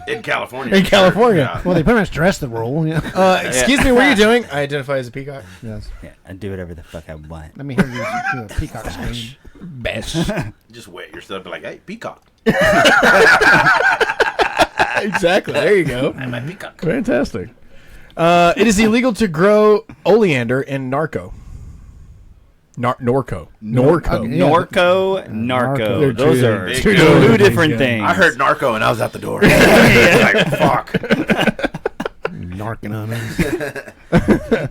In California. In California. Yeah. Well, they pretty much dress the role. Yeah. Excuse me, what are you doing? I identify as a peacock. Yes. Yeah, I do whatever the fuck I want. Let me hear you do a peacock scream. Bash. Just wet yourself. Be like, hey, peacock. Exactly. There you go. I'm a peacock. Fantastic. It is illegal to grow oleander in Norco. Norco. Norco. Yeah. Norco, narco. They're Those two- are big two different different things, things. I heard narco and I was out the door. Like, fuck. Narking on us.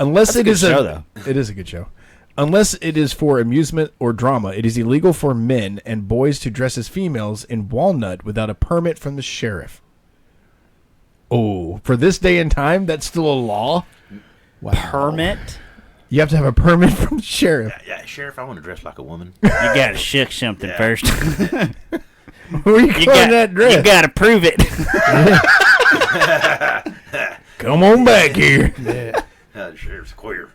Unless That's a it good is show, though. It is a good show. Unless it is for amusement or drama, it is illegal for men and boys to dress as females in Walnut without a permit from the sheriff. Oh, for this day and time, that's still a law? Wow. Permit? You have to have a permit from the sheriff. Yeah, Sheriff, I want to dress like a woman. You gotta shook something Yeah. first. Where are you going that dress? You gotta prove it. Come on back here. Yeah. The Sheriff's queer.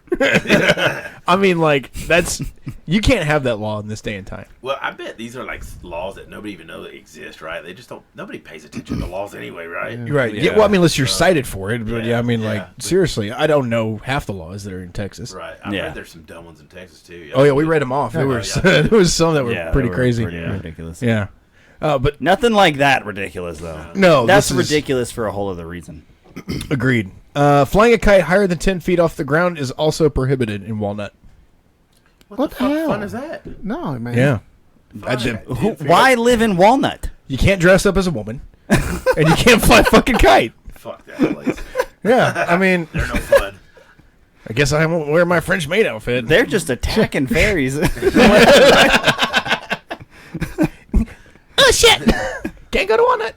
I mean, like, that's... You can't have that law in this day and time. Well, I bet these are like laws that nobody even knows that exist, right? They just don't. Nobody pays attention to laws anyway, right? You're right. Yeah. Yeah. Well, I mean, unless you're cited for it. But yeah, I mean, like, yeah. seriously, I don't know half the laws that are in Texas. Right. I Yeah. heard there's some dumb ones in Texas too. Oh, yeah, we read them off. There Oh, was, yeah. there was some that were Yeah, pretty they were crazy. pretty ridiculous. Yeah. But Nothing like that ridiculous, though. no, That's this is- ridiculous for a whole other reason. Agreed. Flying a kite higher than 10 feet off the ground is also prohibited in Walnut. What the fuck hell? fun is that? No, man. Yeah. Why live in Walnut? You can't dress up as a woman, and you can't fly a fucking kite. Fuck that place. Yeah, I mean, They're no fun. I guess I won't wear my French maid outfit. They're just attacking fairies. Oh, shit! Can't go to Walnut.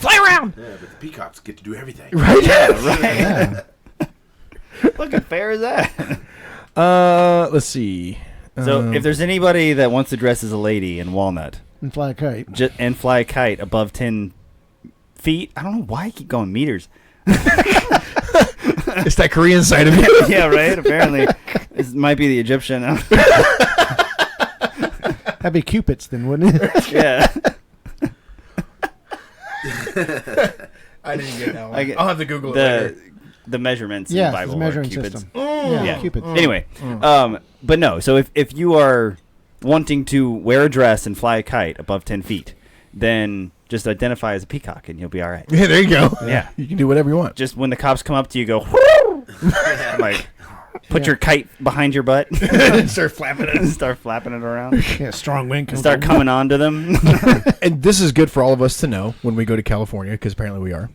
Fly around. Yeah, but the peacocks get to do everything. Right? Yeah. Look at fair as that. Let's see. So, if there's anybody that wants to dress as a lady in Walnut And fly a kite. and fly a kite above 10 feet, I don't know why I keep going meters. It's that Korean side of you. Yeah, right? Apparently. This might be the Egyptian. That'd be Cupid's then, wouldn't it? Yeah. I didn't get that one. I get- I'll have to Google it later. The measurements in Yeah, the Bible the measuring are Cupid's. system. Yeah, Yeah. Cupid. Anyway, but no. So if you are wanting to wear a dress and fly a kite above 10 feet, then just identify as a peacock and you'll be all right. Yeah, there you go. Yeah. You can do whatever you want. Just when the cops come up to you, go, like, Put your kite behind your butt. Start flapping it. Start flapping it around. Yeah, strong wind. Comes Start over. coming onto them. And this is good for all of us to know when we go to California, because apparently we are.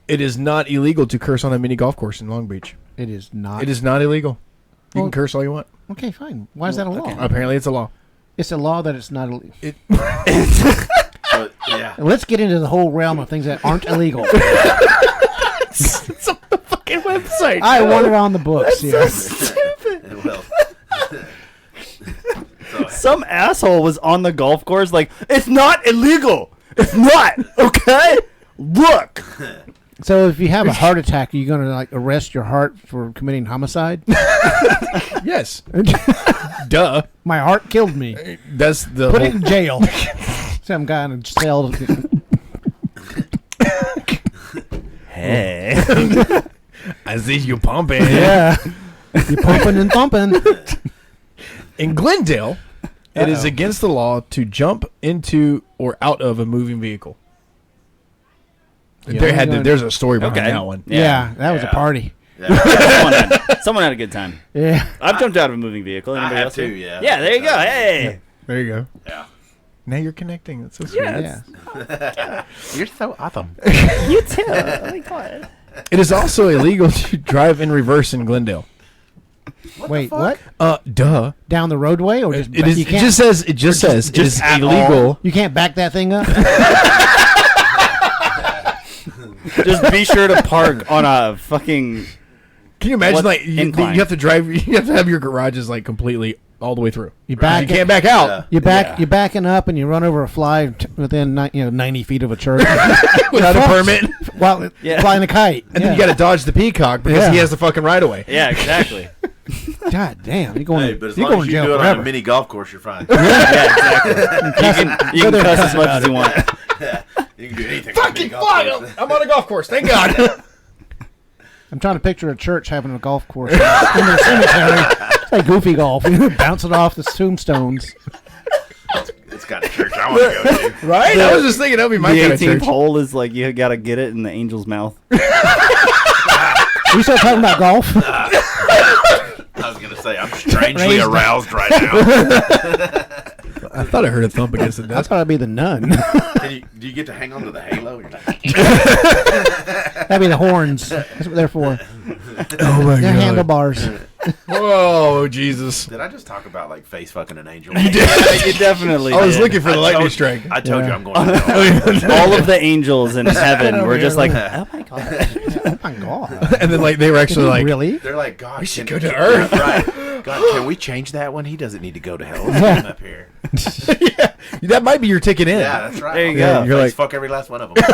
It is not illegal to curse on a mini golf course in Long Beach. It is not. It is not illegal. You Well- can curse all you want. Okay, fine. Why is that a law? Okay. Apparently, it's a law. It's a law that it's not illegal. But, yeah. Let's get into the whole realm of things that aren't illegal. It's on the fucking website. I want it on the books. Yeah. Well. So, Some asshole was on the golf course like, it's not illegal. It's not. Okay? Look. So if you have a heart attack, are you going to like arrest your heart for committing homicide? Yes. Duh. My heart killed me. That's the Put whole- it in jail. Some guy in a cell. Hey. I see you pumping. Yeah. You pumping and thumping. In Glendale, it is against the law to jump into or out of a moving vehicle. Yeah. There's a story behind Okay. that one. Yeah, that was a Yeah. party. Someone had a good time. Yeah. I've jumped out of a moving vehicle. Anybody have else? too, here? yeah. Yeah, there you go. Hey. There you go. yeah. Now you're connecting. That's so sweet. Yeah. Yeah. You're so awesome. You too. Oh my God. It is also illegal to drive in reverse in Glendale. Wait, what? Duh. Down the roadway, or just It is. you It can't, just says. It just says. It is at illegal. you can't back that thing up. Just be sure to park on a fucking. Can you imagine? What Like you incline? have to drive. You have to have your garages like completely all the way through. You back. You can't back out Yeah. You're backing up, and you run over a fly within 90 feet of a church. without a permit, While Yeah. flying a kite. and then you got to dodge the peacock because Yeah. he has the fucking right away. Yeah, exactly. God damn, you're going. Hey, but as you're long going as to you jail do it forever. on a mini golf course, you're fine. Yeah, exactly. You can cuss as much as you want. You can do anything. on a mini Fucking golf fuck! course. I'm on a golf course. Thank God. I'm trying to picture a church having a golf course in the cemetery. It's like goofy golf. You bounce it off the tombstones. It's got a church I want to go to. Right? I was just thinking that'd be my The kind of 18th church. hole is like you gotta get it in the angel's mouth. We start talking about golf. I was gonna say I'm strangely Raised- aroused right now. I thought I heard a thump against the I desk. thought I'd be the nun. Do you get to hang on to the halo? You're like, That'd be the horns. That's what they're for. Oh my They're handlebars. Whoa, Jesus! did I just talk about like face fucking an angel? You definitely. I was did. looking for the lightning told- strike. I told you Yeah. I'm going to hell. All of the angels in heaven were just like, oh my God. Oh my god. And then like they were actually like, really? They're like, God, we should go to Earth. Right. God, can we change that one? He doesn't need to go to hell. Let's get him up here. yeah, that might be your ticket in. Yeah, that's right. There you go. Face You're like- fuck every last one of them.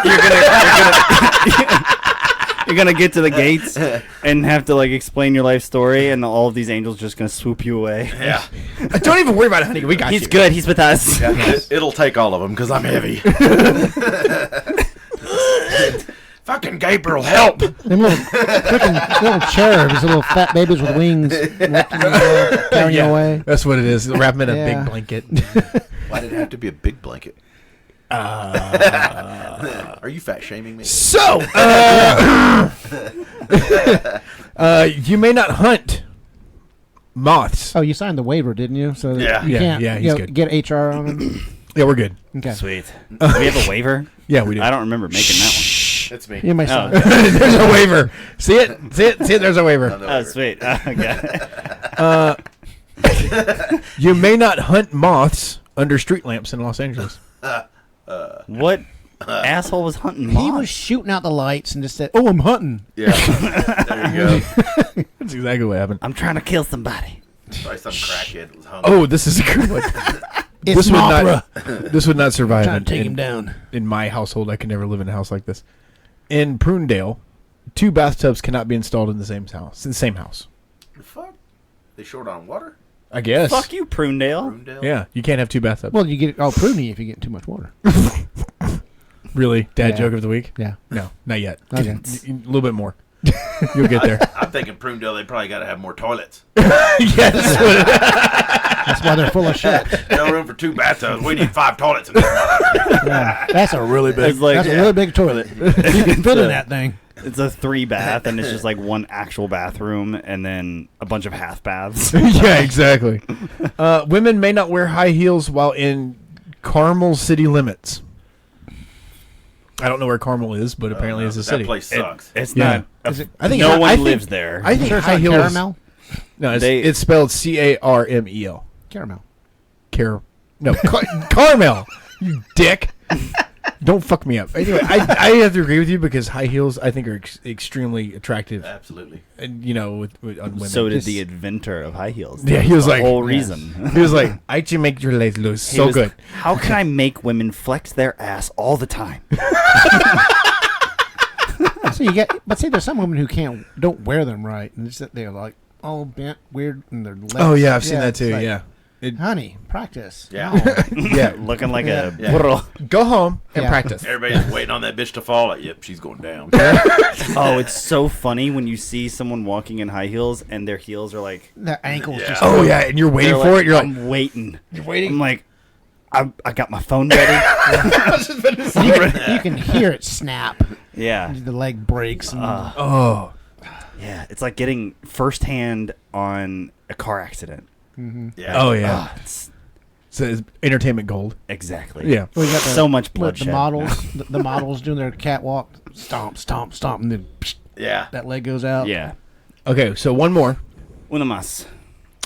You're gonna get to the gates and have to like explain your life story, and all of these angels just gonna swoop you away. Yeah. Don't even worry about it, honey. We got He's you. good. He's with us. It'll take all of them because I'm heavy. Fucking Gabriel, help! Them little freaking little cherubs, little fat babies with wings, lifting you up, carrying you away. That's what it is. Wrap them in a Yeah. big blanket. Why did it have to be a big blanket? Are you fat shaming me? So, you may not hunt moths. Oh, you signed the waiver, didn't you? So that Yeah. you Yeah, can't yeah, he's you know, good. get HR on him. Yeah, we're good. Okay. Sweet. Do we have a waiver? Yeah, we do. I don't remember making that It's me. You may one. sign. Oh, There's a waiver. See it? See it? See it? There's a waiver. oh sweet. Okay. You may not hunt moths under street lamps in Los Angeles. What asshole was hunting He was moths? shooting out the lights and just said, "Oh, I'm hunting." Yeah. There you go. That's exactly what happened. I'm trying to kill somebody. Probably some crackhead was hungry. Oh, this is a good one. It's this would Mothra. not. This would not survive Trying to take him in, down. in my household. I could never live in a house like this. In Prunedale, 2 bathtubs cannot be installed in the same house. In the same house, The fuck? They short on water? I guess. Fuck you, Prunedale. Brundale? Yeah, you can't have 2 bathtubs. Well, you get all pruny if you get too much water. Really, dad Yeah. joke of the week? Yeah. No, not yet. Okay. A little bit more. You'll get there. I'm thinking Prunedale, they probably got to have more toilets. Yes. That's why they're full of shit. No room for 2 bathtubs. We need 5 toilets in this motherfucker. Yeah. That's a really big. It's like- that's a really big toilet. You can fit in that thing. It's a 3-bath, and it's just like one actual bathroom, and then a bunch of half baths. Yeah, exactly. Women may not wear high heels while in Carmel city limits. I don't know where Carmel is, but apparently it's a city. That place sucks. It's Yeah. not. I think no I one think- lives there. I think Sure, it's high not heels. caramel. No, They- it's spelled Carmel. Caramel. Carmel. You dick. Don't fuck me up. Anyway, I have to agree with you because high heels I think are extremely attractive. Absolutely. And with on women. so did Just- the inventor of high heels. Yeah, he was The like whole reason. He was like, I can make your legs look He so was, good. How can I make women flex their ass all the time? So but see, there's some women who don't wear them right, and they're like all bent, weird, and their legs. Oh yeah, I've seen that it's too. like, Yeah. Honey, practice. Yeah. No. Yeah. Looking like Yeah. a Yeah. burro. Go home and Yeah. practice. Everybody's waiting on that bitch to fall. Like, yep, she's going down. Oh, it's so funny when you see someone walking in high heels and their heels are like. Their ankles Yeah. just. Oh yeah, and you're waiting they're for like, it. You're like, I'm waiting. You're waiting? I'm like, I got my phone ready. You can hear it snap. Yeah. The leg breaks. And, oh. Yeah. It's like getting firsthand on a car accident. Yeah. Oh yeah. It's So it's entertainment gold. exactly. Yeah. Well, you got So much the bloodshed. models, the models doing their catwalk, stomp, stomp, stomp, and then Yeah. that leg goes out. Yeah. Okay, so one more. Una más.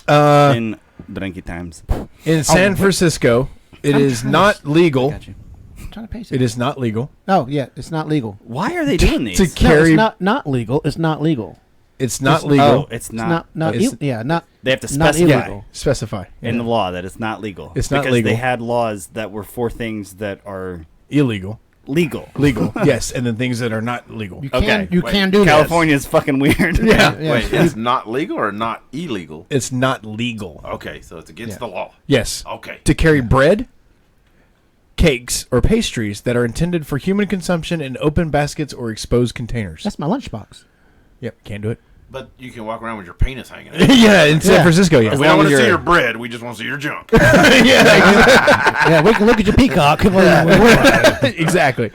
Uh, In Dranky times. in San Francisco, it I'm is trying not to- legal. Got you. I'm trying to pace it. It is not legal. Oh yeah, it's not legal. Why are they doing these? To No, carry. it's not legal. It's not legal. It's not it's- legal. Oh, it's It's not. not it's- not. They have to not specify illegal. Specify. in the law that it's not legal. It's not because legal. they had laws that were for things that are Illegal. legal. Legal. Yes, and then things that are not legal. You can Okay, you wait. can do California is fucking weird. Yeah. Yeah. Wait, it's not legal or not illegal? It's not legal. Okay, so it's against Yeah. the law. Yes. Okay. To carry bread, cakes, or pastries that are intended for human consumption in open baskets or exposed containers. That's my lunchbox. Yep, can't do it. But you can walk around with your penis hanging out. Yeah, in San Yeah. Francisco, We yeah. don't long want as to see you're- your bread. We just want to see your junk. Yeah, we can look at your peacock. Exactly.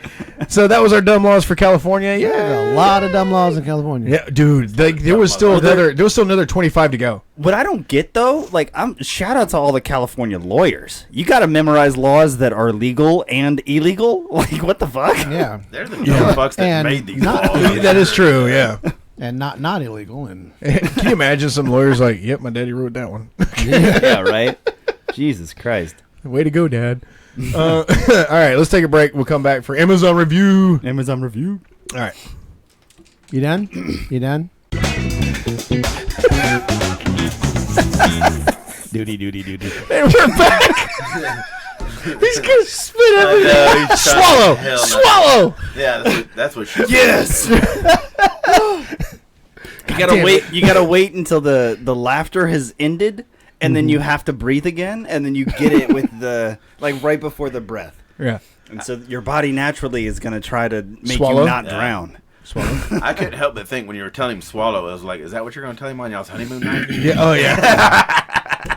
So that was our dumb laws for California. There's Yeah. a lot of dumb laws in California. Yeah, dude, there was still another 25 to go. What I don't get though, like shout out to all the California lawyers. You got to memorize laws that are legal and illegal. Like what the fuck? Yeah, They're the dumb fucks that And made these not- laws. That is true, yeah. and not illegal. And Can you imagine some lawyers like, yep, my daddy wrote that one. Yeah, right. Jesus Christ. Way to go, Dad. All right, let's take a break. We'll come back for Amazon review. Amazon review. All right. you done? You done? Duty. And we're back. He's going to spit everything. he's trying- Swallow. hell no. Swallow. Yeah, that's what she Yes. You gotta wait. You gotta wait until the laughter has ended, and then you have to breathe again, and then you get it with the like right before the breath, Yeah. and so your body naturally is gonna try to make Swallow? you not Yeah. drown. Swallow. I couldn't help but think when you were telling him swallow, I was like, is that what you're going to tell him on y'all's honeymoon night? Yeah. Oh, yeah.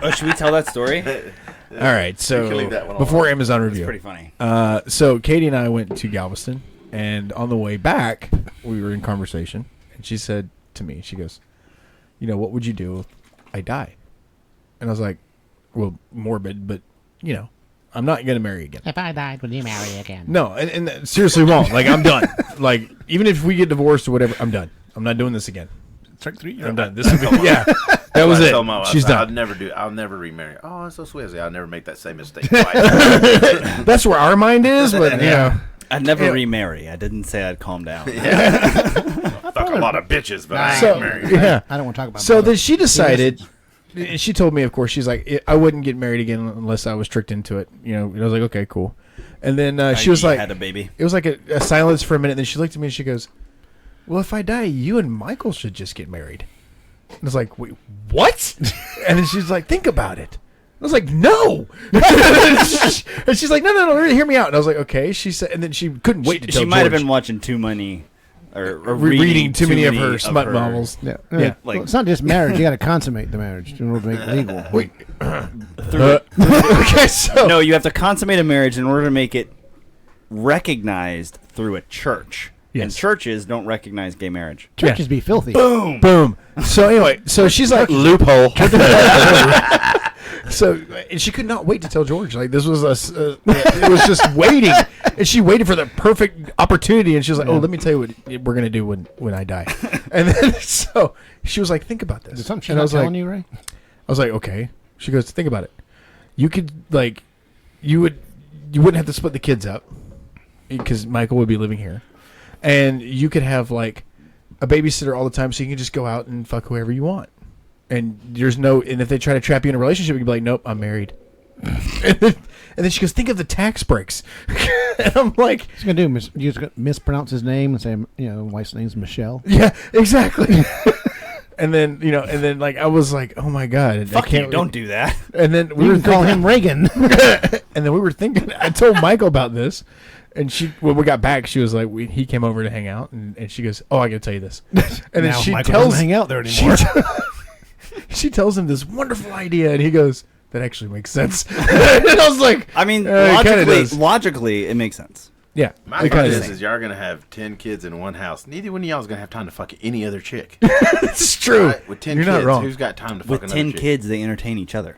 Oh, should we tell that story? All right. You can leave that So one before alone. Amazon It's review. pretty funny. So Katie and I went to Galveston, and on the way back, we were in conversation, and she said to me, she goes, "You know, what would you do if I died?" And I was like, "Well, morbid, but you know, I'm not gonna marry again." If I died, would you marry again? No, and seriously won't. Like, I'm done. Like, even if we get divorced or whatever, I'm done. I'm not doing this again. Strike three. I'm done. This would be, yeah. That was I it. told my wife, She's I'll done. I'll never remarry. Oh, that's so sweet. I say, I'll never make that same mistake twice. That's where our mind is, but you know. I'd never Yeah. remarry. I didn't say I'd calm down. Fuck a lot of bitches, but I ain't So married. yeah. I don't want to talk about. So that. then she decided. She told me, of course, she's like, I wouldn't get married again unless I was tricked into it. You know, and I was like, okay, cool. And then she was You like, had a baby. it was like a silence for a minute. Then she looked at me and she goes, "Well, if I die, you and Michael should just get married." And I was like, "Wait, what?" And then she's like, "Think about it." I was like, "No." And she's like, "No, really, hear me out." And I was like, "Okay." She said, and then she couldn't wait to tell She might have George. been watching too many, or reading too many of her smut novels. Yeah, Yeah. Well, Like- it's not just marriage. You got to consummate the marriage in order to make it legal. Wait. Okay, so No, you have to consummate a marriage in order to make it recognized through a church. Yes. And churches don't recognize gay marriage. Churches be filthy. Boom. So anyway, so she's like Loophole. So, and she could not wait to tell George. Like, this was it was just waiting, and she waited for the perfect opportunity. And she was like, "Oh, let me tell you what we're gonna do when I die." And then so she was like, "Think about this." Is something she's and I not was telling like, you, Ray? I was like, "Okay." She goes, "Think about it. You could like, you wouldn't have to split the kids up because Michael would be living here, and you could have like a babysitter all the time, so you can just go out and fuck whoever you want." And there's and if they try to trap you in a relationship, you can be like, "Nope, I'm married." and then she goes, "Think of the tax breaks." And I'm like, What's he gonna do? You just mispronounce his name and say, wife's name's Michelle. "Yeah, exactly." and then like I was like, "Oh my god, Fuck you! Don't do that. And then We can call him Reagan. and then we were thinking. I told Michael about this, and when we got back, she was like, he came over to hang out, and she goes, "Oh, I got to tell you this." And then Now she Michael tells doesn't hang out there anymore. She tells him this wonderful idea, and he goes, "That actually makes sense." And I was like, I mean, it kinda does. logically, it makes sense. "Yeah, My it kinda point does." is y'all are gonna have 10 kids in one house. Neither one of y'all is gonna have time to fuck any other chick. It's true. Right? With 10 You're kids, not wrong. who's got time to fuck With another 10 chick? kids, they entertain each other.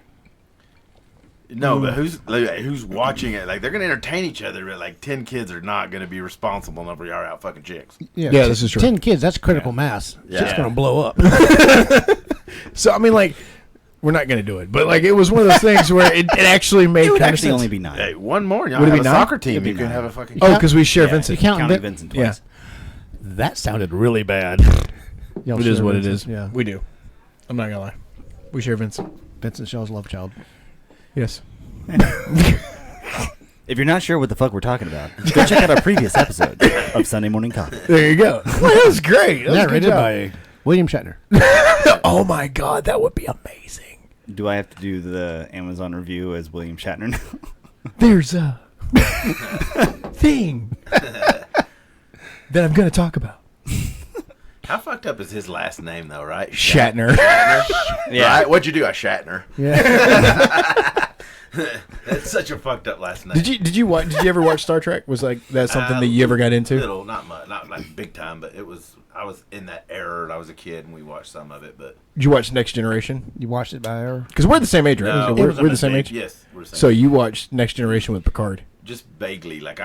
No, but who's watching it? Like, they're gonna entertain each other, but like 10 kids are not gonna be responsible enough for y'all out fucking chicks. Yeah, this is true. 10 kids, that's critical mass. It's just Yeah. going to blow up. So I mean, like, we're not gonna do it, but like, it was one of those things where it actually made It would kind of actually sense. only be 9. Hey, one more. Y'all Would it have be a 9? soccer team. It'd be You can 9. have a fucking. Oh, because we share Yeah. Vincent. You count Counting Vin- Vincent Yeah, twice. That sounded really bad. Y'all it is share what it Vincent. is. Yeah. We do. I'm not gonna lie. We share Vincent. Vincent Shell's love child. Yes. If you're not sure what the fuck we're talking about, go check out our previous episode of Sunday Morning Coffee. There you go. Well, that was great. That was a good Narrated job. by William Shatner. Oh my god, that would be amazing. Do I have to do the Amazon review as William Shatner now? There's a thing that I'm gonna talk about. How fucked up is his last name though, right? Shatner. Yeah. Right? What'd you do? I Shatner. Yeah. That's such a fucked up last name. Did you ever watch Star Trek? Was like that something that you ever got into? Little, not much, not like big time, but it was. I was in that era. I was a kid, and we watched some of it. But Did you watch Next Generation? You watched it by error. Because we're the same age, right? No, we're it was the same age. Yes, we're the same. So you watched Next Generation with Picard. Just vaguely, like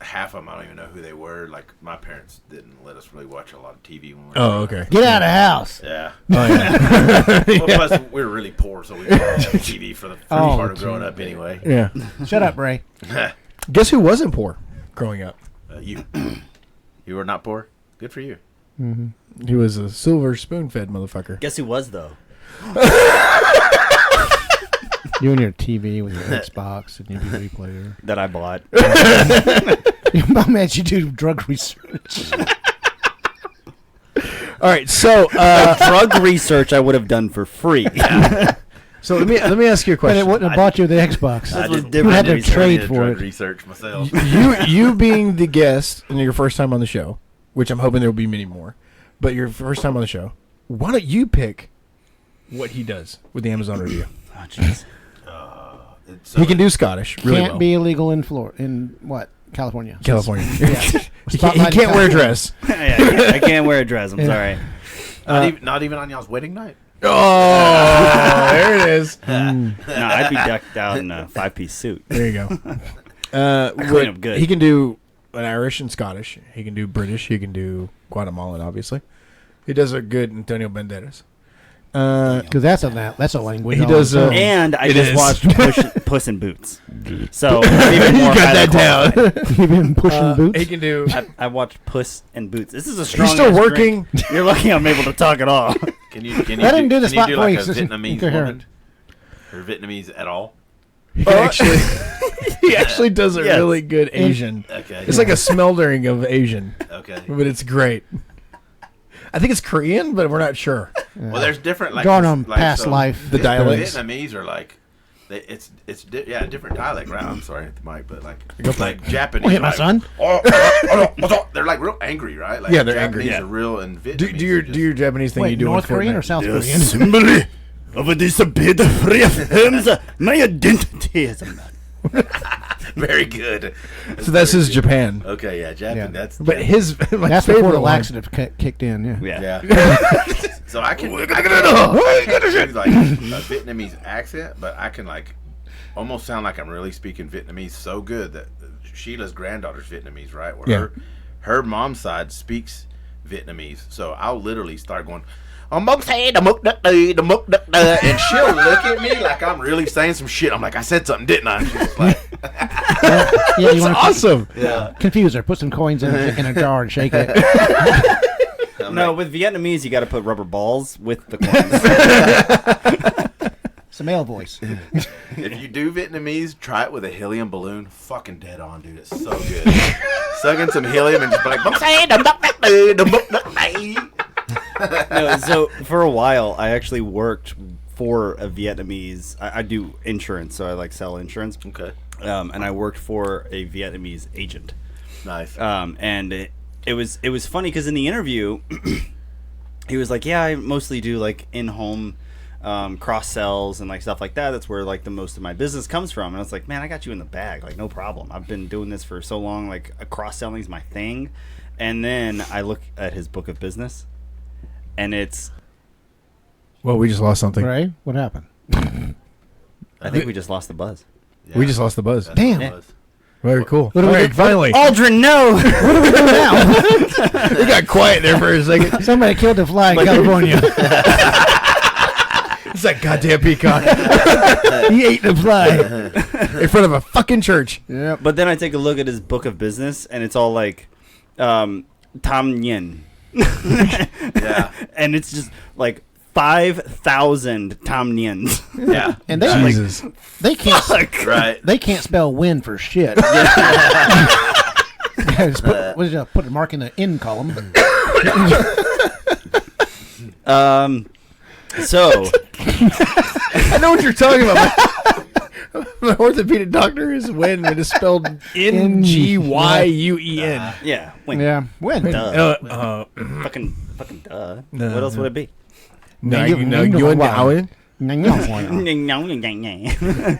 half of them, I don't even know who they were. Like my parents didn't let us really watch a lot of TV when we were Oh, young. okay. Get out of house. Yeah. Oh, yeah. Well, plus we were really poor, so we didn't have TV for the first Oh, part of growing up anyway. Yeah. Shut up, Ray. Guess who wasn't poor growing up? You were not poor. Good for you. He was a silver spoon-fed motherfucker. Guess who was, though? You and your TV with your Xbox and your DVD player. That I bought. Your mom had you do drug research. All right, so Drug research I would have done for free. so let me ask you a But question. it wouldn't have bought you the Xbox. That I was did- different. You had to research. trade I did for drug it. research myself. you being the guest and your first time on the show, which I'm hoping there will be many more, but your first time on the show, why don't you pick what he does with the Amazon review? Oh, jeez. He can do Scottish really Can't well. be illegal in Florida. In what? California. California. he Spotlight can't in wear a California. dress. Yeah, I can't wear a dress. I'm sorry. Not even on y'all's wedding night. Oh, there it is. No, I'd be decked out in a 5-piece suit. There you go. clean up good. He can do an Irish and Scottish. He can do British. He can do Guatemalan, obviously. He does a good Antonio Banderas. Because that's a language. He all does, its own. And I It just is. watched Puss in Boots. So I'm even more got highly that down. qualified. You've been pushing boots. He can do. I watched Puss in Boots. This is a strong. He's still working. You're lucky I'm able to talk at all. Can you? I didn't do the can spot you do for like you, a so it's Vietnamese incoherent. woman? Or Vietnamese at all? He actually, he actually does a Yes. really good Asian. Okay. It's like a smeldering of Asian, Okay. but it's great. I think it's Korean, but we're not sure. Well, there's different like Going on like, past so life. The dialects. Vietnamese are like, it's different dialect. Right? I'm sorry, the mic, but like Go for like Japanese. Oh, hit my like, son. They're like real angry, right? Like Yeah, they're angry. Japanese Yeah. are real, and Vietnamese. Do your are just, do your Japanese thing you Wait, do North on Korean or Fortnite. South Korean? Assembly of a disappeared reaffirms my identity as a man. Very good. So that's very his good. Japan. Okay, yeah, Japan. Yeah. That's But his my That's favorite before the line- laxative kicked in. Yeah. Yeah. Yeah. So I can do like a Vietnamese accent, but I can like almost sound like I'm really speaking Vietnamese so good that Sheila's granddaughter's Vietnamese, right? Where Yeah. her mom's side speaks Vietnamese, so I'll literally start going. And she'll look at me like I'm really saying some shit. I'm like, I said something, didn't I? And she's like, Yeah, you It's want to awesome. yeah. confuse her. Put some coins in a jar and shake it. I'm No, like, with Vietnamese, you got to put rubber balls with the coins. It's a male voice. if you do Vietnamese, try it with a helium balloon. Fucking dead on, dude. It's so good. Suck in some helium and just be like, No, so for a while, I actually worked for a Vietnamese. I do insurance, so I like sell insurance. okay, And I worked for a Vietnamese agent. nice. And it was funny because in the interview, he was like, "Yeah, I mostly do like in-home cross sells and like stuff like that. That's where like the most of my business comes from." And I was like, "Man, I got you in the bag. Like, no problem. I've been doing this for so long. Like, cross selling is my thing." And then I look at his book of business, and it's Well, we just lost something. Right? What happened? I think we just lost the buzz. Yeah, We just lost the buzz. that's Damn. what it was. Very cool. What do All we right, do? finally. Aldrin, no. We got quiet there for a second. Somebody killed a fly in California. It's that goddamn peacock He ate the fly. in front of a fucking church. Yep. But then I take a look at his book of business, and it's all like Tam Nguyen. Yeah, And it's just like 5,000 Tam Nguyen's. yeah, And they Jesus. they can't right. they can't spell win for shit. Just put a mark in the in column. So I know what you're talking about. My orthopedic doctor is Win, and it's spelled Nguyen. yeah, wait, Yeah, win. duh, fucking duh. No, What else no. would it be? No, You- you know, you know Nguyen why. Nguyen. Yeah.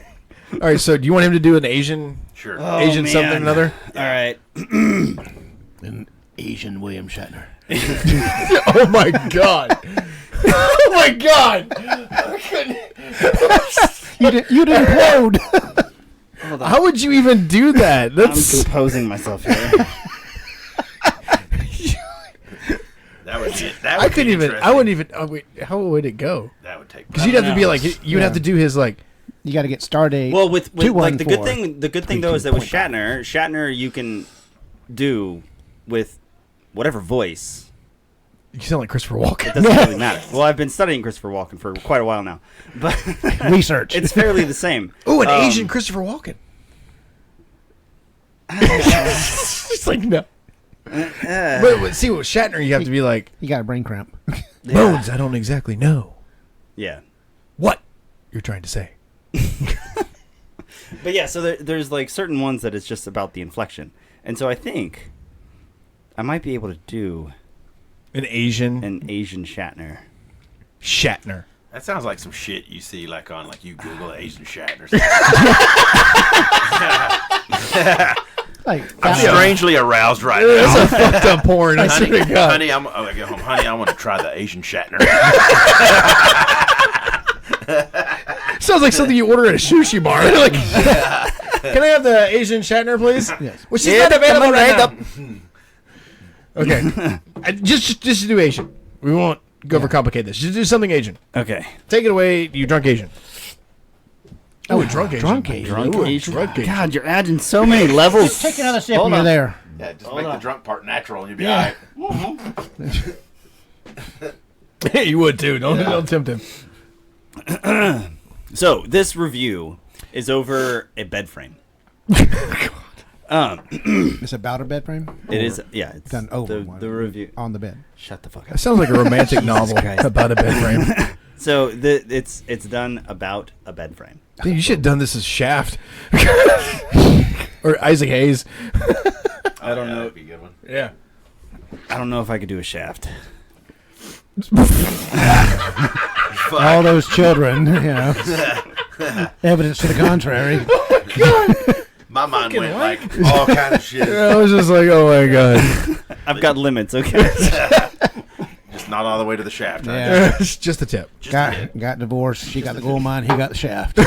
All right, so do you want him to do an Asian Sure. Asian man. something or another? All right. An Asian William Shatner. Oh my god! Oh my god! You didn't implode. How would you even do that? I'm That's composing myself here. That would be. That would I couldn't be even. I interesting. wouldn't even. Oh, wait, how would it go? That would take. Because you'd have to be like you'd have to do his like. You got to get star date. Well, with like the good 214. thing though is that with Shatner you can do with whatever voice. You sound like Christopher Walken. It doesn't really matter. Well, I've been studying Christopher Walken for quite a while now, but Research. it's fairly the same. Oh, an Um, Asian Christopher Walken. It's like no. But see, with Shatner, you have to be like You got a brain cramp. Bones. I don't exactly know Yeah. what you're trying to say. But yeah, so there's like certain ones that it's just about the inflection. And so I think I might be able to do An Asian an Asian Shatner. Shatner. That sounds like some shit you see like on like you Google Asian Shatner. Like, I'm strangely aroused right That's now. a fucked up porn. I swear honey, to God. honey, I'm. Oh, I get home. Honey, I want to try the Asian Shatner. Sounds like something you order at a sushi bar. Like, can I have the Asian Shatner, please? Yes. Well, she's not available right now. Okay, just do Asian. We won't go overcomplicate this. Just do something Asian. Okay. Take it away, you drunk Asian. Oh, drunk Asian. drunk Asian. Drunk Ooh, Asian. drunk Asian. God, you're adding so many levels. Take another sip Hold and you're on. there. Yeah, just make the drunk part natural, and you'll be Yeah. alright. Hey, you would too. Don't tempt him. So this review is over a bed frame. It's about a bed frame. It is, yeah. It's Done over one. the review. On the bed. Shut the fuck That up. sounds like a romantic novel Christ. about a bed frame. So it's done about a bed frame. Dude, you should have done this as Shaft or Isaac Hayes. I don't know. That would be a good one. Yeah. I don't know if I could do a Shaft. All those children, you know. Evidence to the contrary. My mind went what? like all kind of shit. I was just like, oh my god. I've got limits, okay? Just not all the way to the shaft. Right? Yeah. It's just a tip. Just a bit. Got divorced. She got the gold mine. He got the shaft.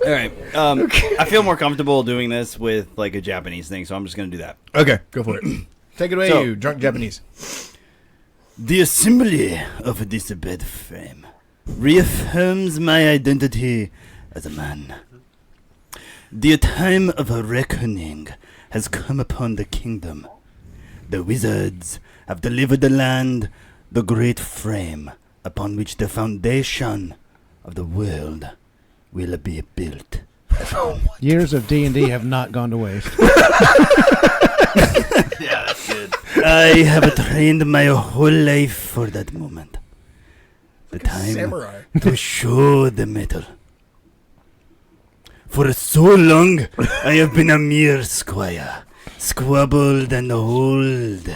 All right. I feel more comfortable doing this with like a Japanese thing, so I'm just gonna do that. Okay, go for it. Take it away, So- you drunk Japanese. The assembly of this bed frame reaffirms my identity as a man. The time of reckoning has come upon the kingdom. The wizards have delivered the land, the great frame upon which the foundation of the world will be built. Years of D&D have not gone to waste. Yeah, that's good. I have trained my whole life for that moment. The time Samurai. to show the metal. For so long, I have been a mere squire, squabbled and old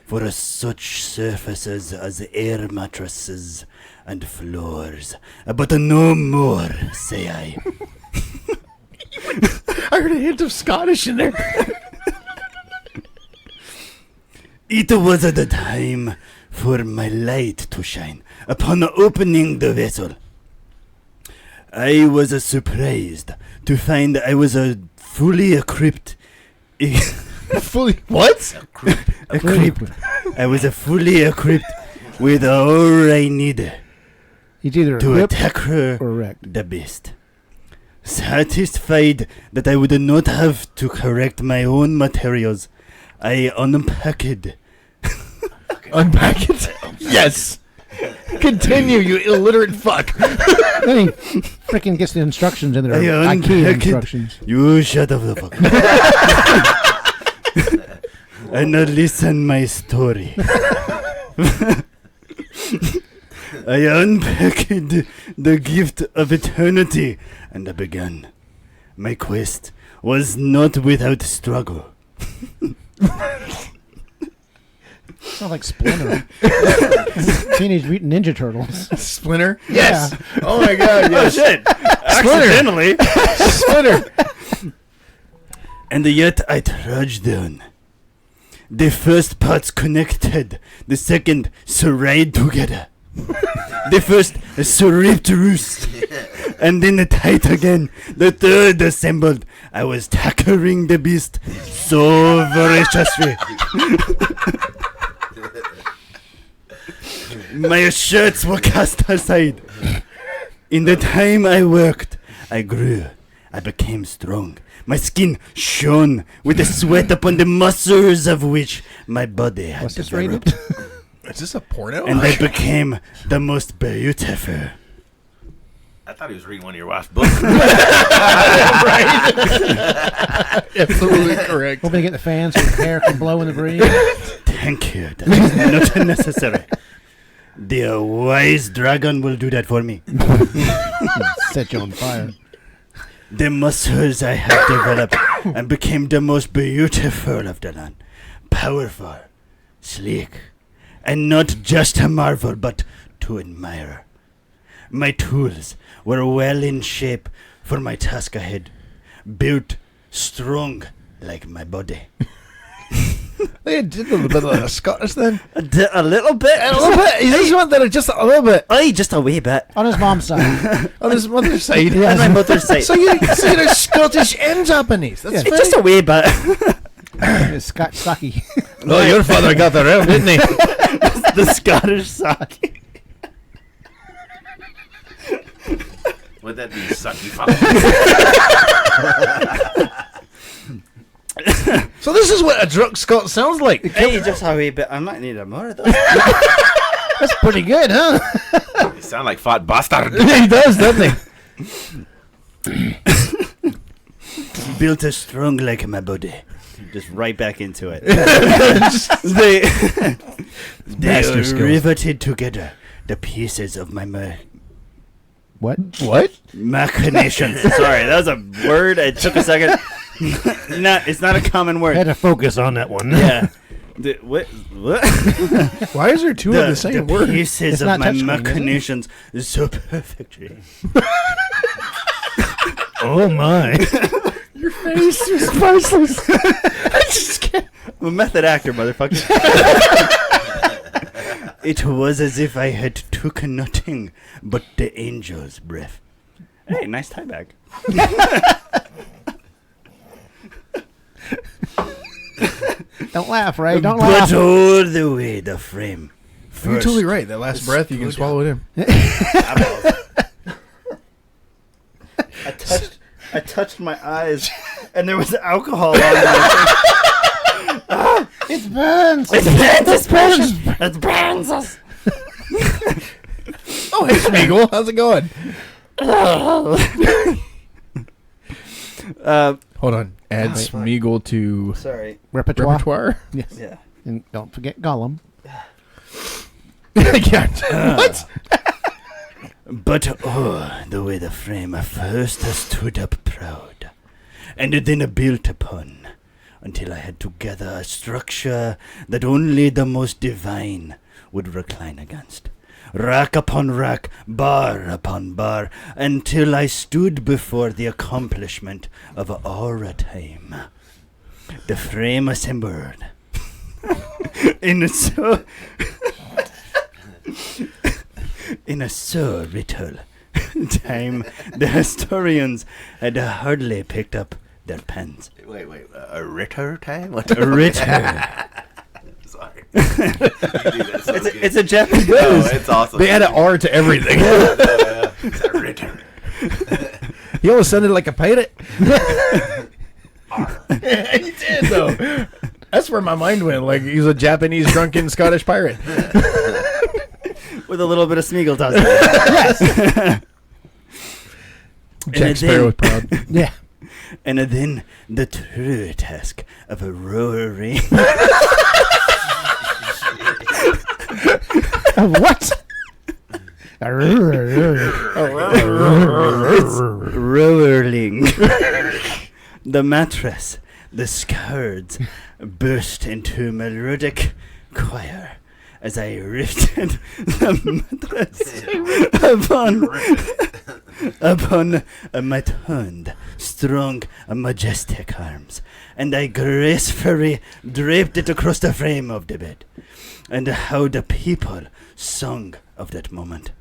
for such surfaces as air mattresses and floors. But no more, say I. I heard a hint of Scottish in there. It was the time for my light to shine upon opening the vessel. I was surprised to find I was fully equipped. Fully what? Equipped. I was fully equipped with all I needed He's either to equipped attack her, or wrecked. the beast. Satisfied that I would not have to correct my own materials, I unpacked. Unpack it. Yes. Continue, you illiterate fuck. Then he freaking gets the instructions in there. I IKEA unpacked- instructions. You shut up the fuck. And listen my story. I unpacked the gift of eternity and I began. My quest was not without struggle. Sounds like Splinter. Teenage Mutant Ninja Turtles. Splinter? Yes. Oh my god, yes. shit! Accidentally. Splinter. And yet I trudged on. The first parts connected, the second serried together. The first ripped loose, and then tight again. The third assembled. I was tackling the beast so voraciously. My shirts were cast aside. In the time I worked, I grew. I became strong. My skin shone with the sweat upon the muscles of which my body had What's this developed. rated? Is this a porno? And I became the most beautiful. I thought he was reading one of your wife's books. Absolutely correct. Hoping to get the fans so the hair can blow in the breeze. Thank you. That is not necessary. The wise dragon will do that for me. Set you on fire. The muscles I have developed and became the most beautiful of the land. Powerful, sleek, and not just a marvel, but to admire. My tools were well in shape for my task ahead. Built strong like my body. They did a little bit of Scottish then. A little bit. A little bit. You just want that just a little bit Aye, just a wee bit. On his mom's side. on his mother's side. On my mother's side. So you're Scottish and Japanese. That's Yeah. very... Just a wee bit. It's Scotch Saki. Oh, your father got that around, didn't he? The Scottish sake. Would that be sucky fuck? So this is what a drunk Scot sounds like. Hey, just a wee bit. I might need a more of those. That's pretty good, huh? You sound like fat bastard. He does, doesn't he? Built as strong like my body. Just right back into it. They Master skills. riveted together the pieces of my What? What? machinations. Sorry, that was a word. It took a second. It's not a common I word. had to focus on that one. Yeah. What? Why is there two of the same the word? pieces It's of not my touchscreen, is it? machinations so perfectly. Oh my! Your face is priceless. I just can't. I'm a method actor, motherfucker. It was as if I had took nothing but the angel's breath. Hey, nice tie back. Don't laugh, Ray. Don't But laugh. all the way the frame. You're First, totally right. That last breath, you can swallow it in. I touched my eyes, and there was alcohol on my It burns. It burns! It burns us! Oh, hey, Smeagol. How's it going? Hold on. Add Smeagol to Sorry. Repertoire. repertoire. Yes. Yeah. And don't forget Gollum. Yeah. What? But oh, the way the frame first stood up proud, and then built upon, until I had to gather a structure that only the most divine would recline against. Rack upon rack, bar upon bar, until I stood before the accomplishment of our time. The frame assembled. In so little time, the historians had hardly picked up their pens. Wait. A ritter time? What? A ritter. Sorry. It's a Japanese. No, it's awesome. They add an R to everything. It's a ritter. He almost sounded like a pirate. He did, though. That's where my mind went. Like, he's a Japanese drunken Scottish pirate. With a little bit of Smeagol toss. Jack Sparrow was proud. Yeah. And then the true task of a rowing. What? Rolling. The mattress, the scards, burst into melodic choir as I lifted the mattress upon my turned, strong, majestic arms, and I gracefully draped it across the frame of the bed. And how the people sung of that moment.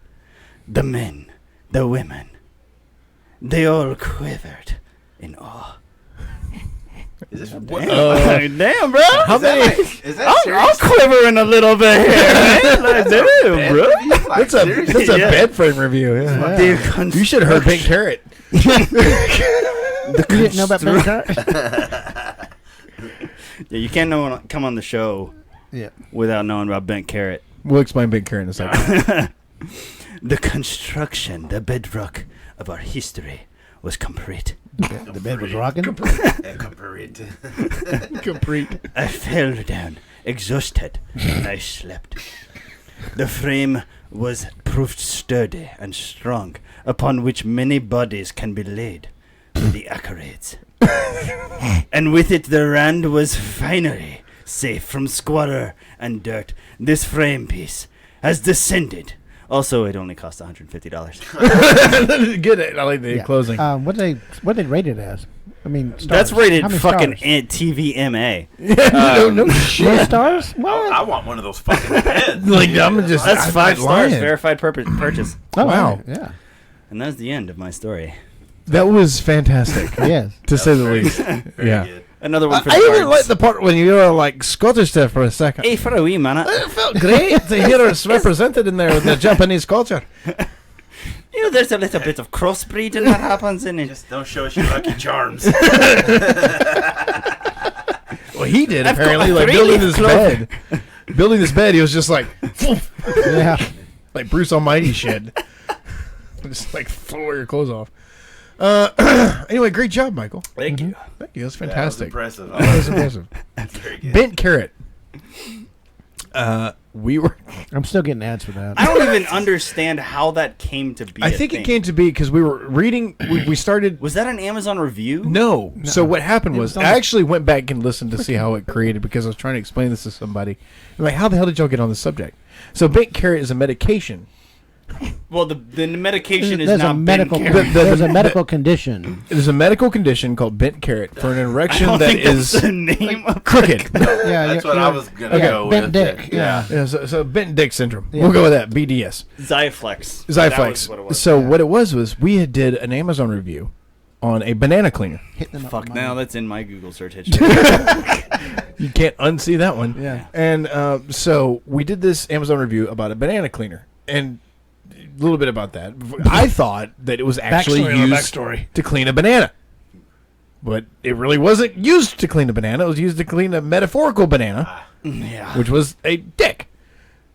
The men, the women, they all quivered in awe. Is this Damn, bro! How many? Is that I'm quivering a little bit here. Man. Like, damn, bro. That's a Yeah. bed frame review. Yeah. The You should have heard Pink Carrot. You didn't know about Ben Carr? Yeah, you can't come on the show Yeah. without knowing about Bent Carrot. We'll explain Pink Carrot in a second. The construction, the bedrock of our history was complete. The bed was rocking. Complete. I fell down, exhausted, and I slept. The frame was proved sturdy and strong, upon which many bodies can be laid with the accolades. And with it the rand was finally safe from squalor and dirt. This frame piece has descended. Also, it only cost $150. Good. I like the Yeah. closing. What they rate it as? I mean, stars. That's rated How many fucking stars? TVMA. No shit. No stars? What? I want one of those fucking beds. Like, I'm just. That's I'm 5 not stars, lying. verified purchase. Oh, Wow. Yeah. And that's the end of my story. That was fantastic, Yes. to say the least. Very Yeah. good. Another one for I the even Bards. liked the part when you were like Scottish there for a second. Hey, for a wee minute. It felt great to hear us represented in there with the Japanese culture. You know, there's a little bit of crossbreeding that happens in it. Just don't show us your Lucky Charms. Well, he did I've got apparently, a like three-leaf building this clover. bed. Building this bed, he was just like, Yeah. like Bruce Almighty shit. Just like throw your clothes off. Anyway, great job, Michael. Thank you. Thank you. That's That was fantastic. impressive. That was impressive. That's very good. Bent Carrot. we were. I'm still getting ads for that. I don't even understand how that came to be. I think it came to be because we were reading. We started. Was that an Amazon review? No. So what happened It was was on I the- actually went back and listened to see how it created because I was trying to explain this to somebody. I'm like, how the hell did y'all get on the subject? So bent carrot is a medication. Well, the medication is There's a not medical. bent carrot. There's a medical condition. It is a medical condition called bent carrot for an I erection don't that think is that's the name of crooked. Yeah, That's what I was gonna okay, go bent with. dick. Yeah. Yeah, so bent dick syndrome. Yeah. We'll go with that. BDS. Zyflex. That was Zyflex. what it was. So what it was we had did an Amazon review on a banana cleaner. Hit them up Fuck, with now money. that's in my Google search history. You can't unsee that one. Yeah. And so we did this Amazon review about a banana cleaner. And a little bit about that. I thought that it was actually Backstory on the used backstory. to clean a banana. But it really wasn't used to clean a banana. It was used to clean a metaphorical banana, Yeah. which was a dick.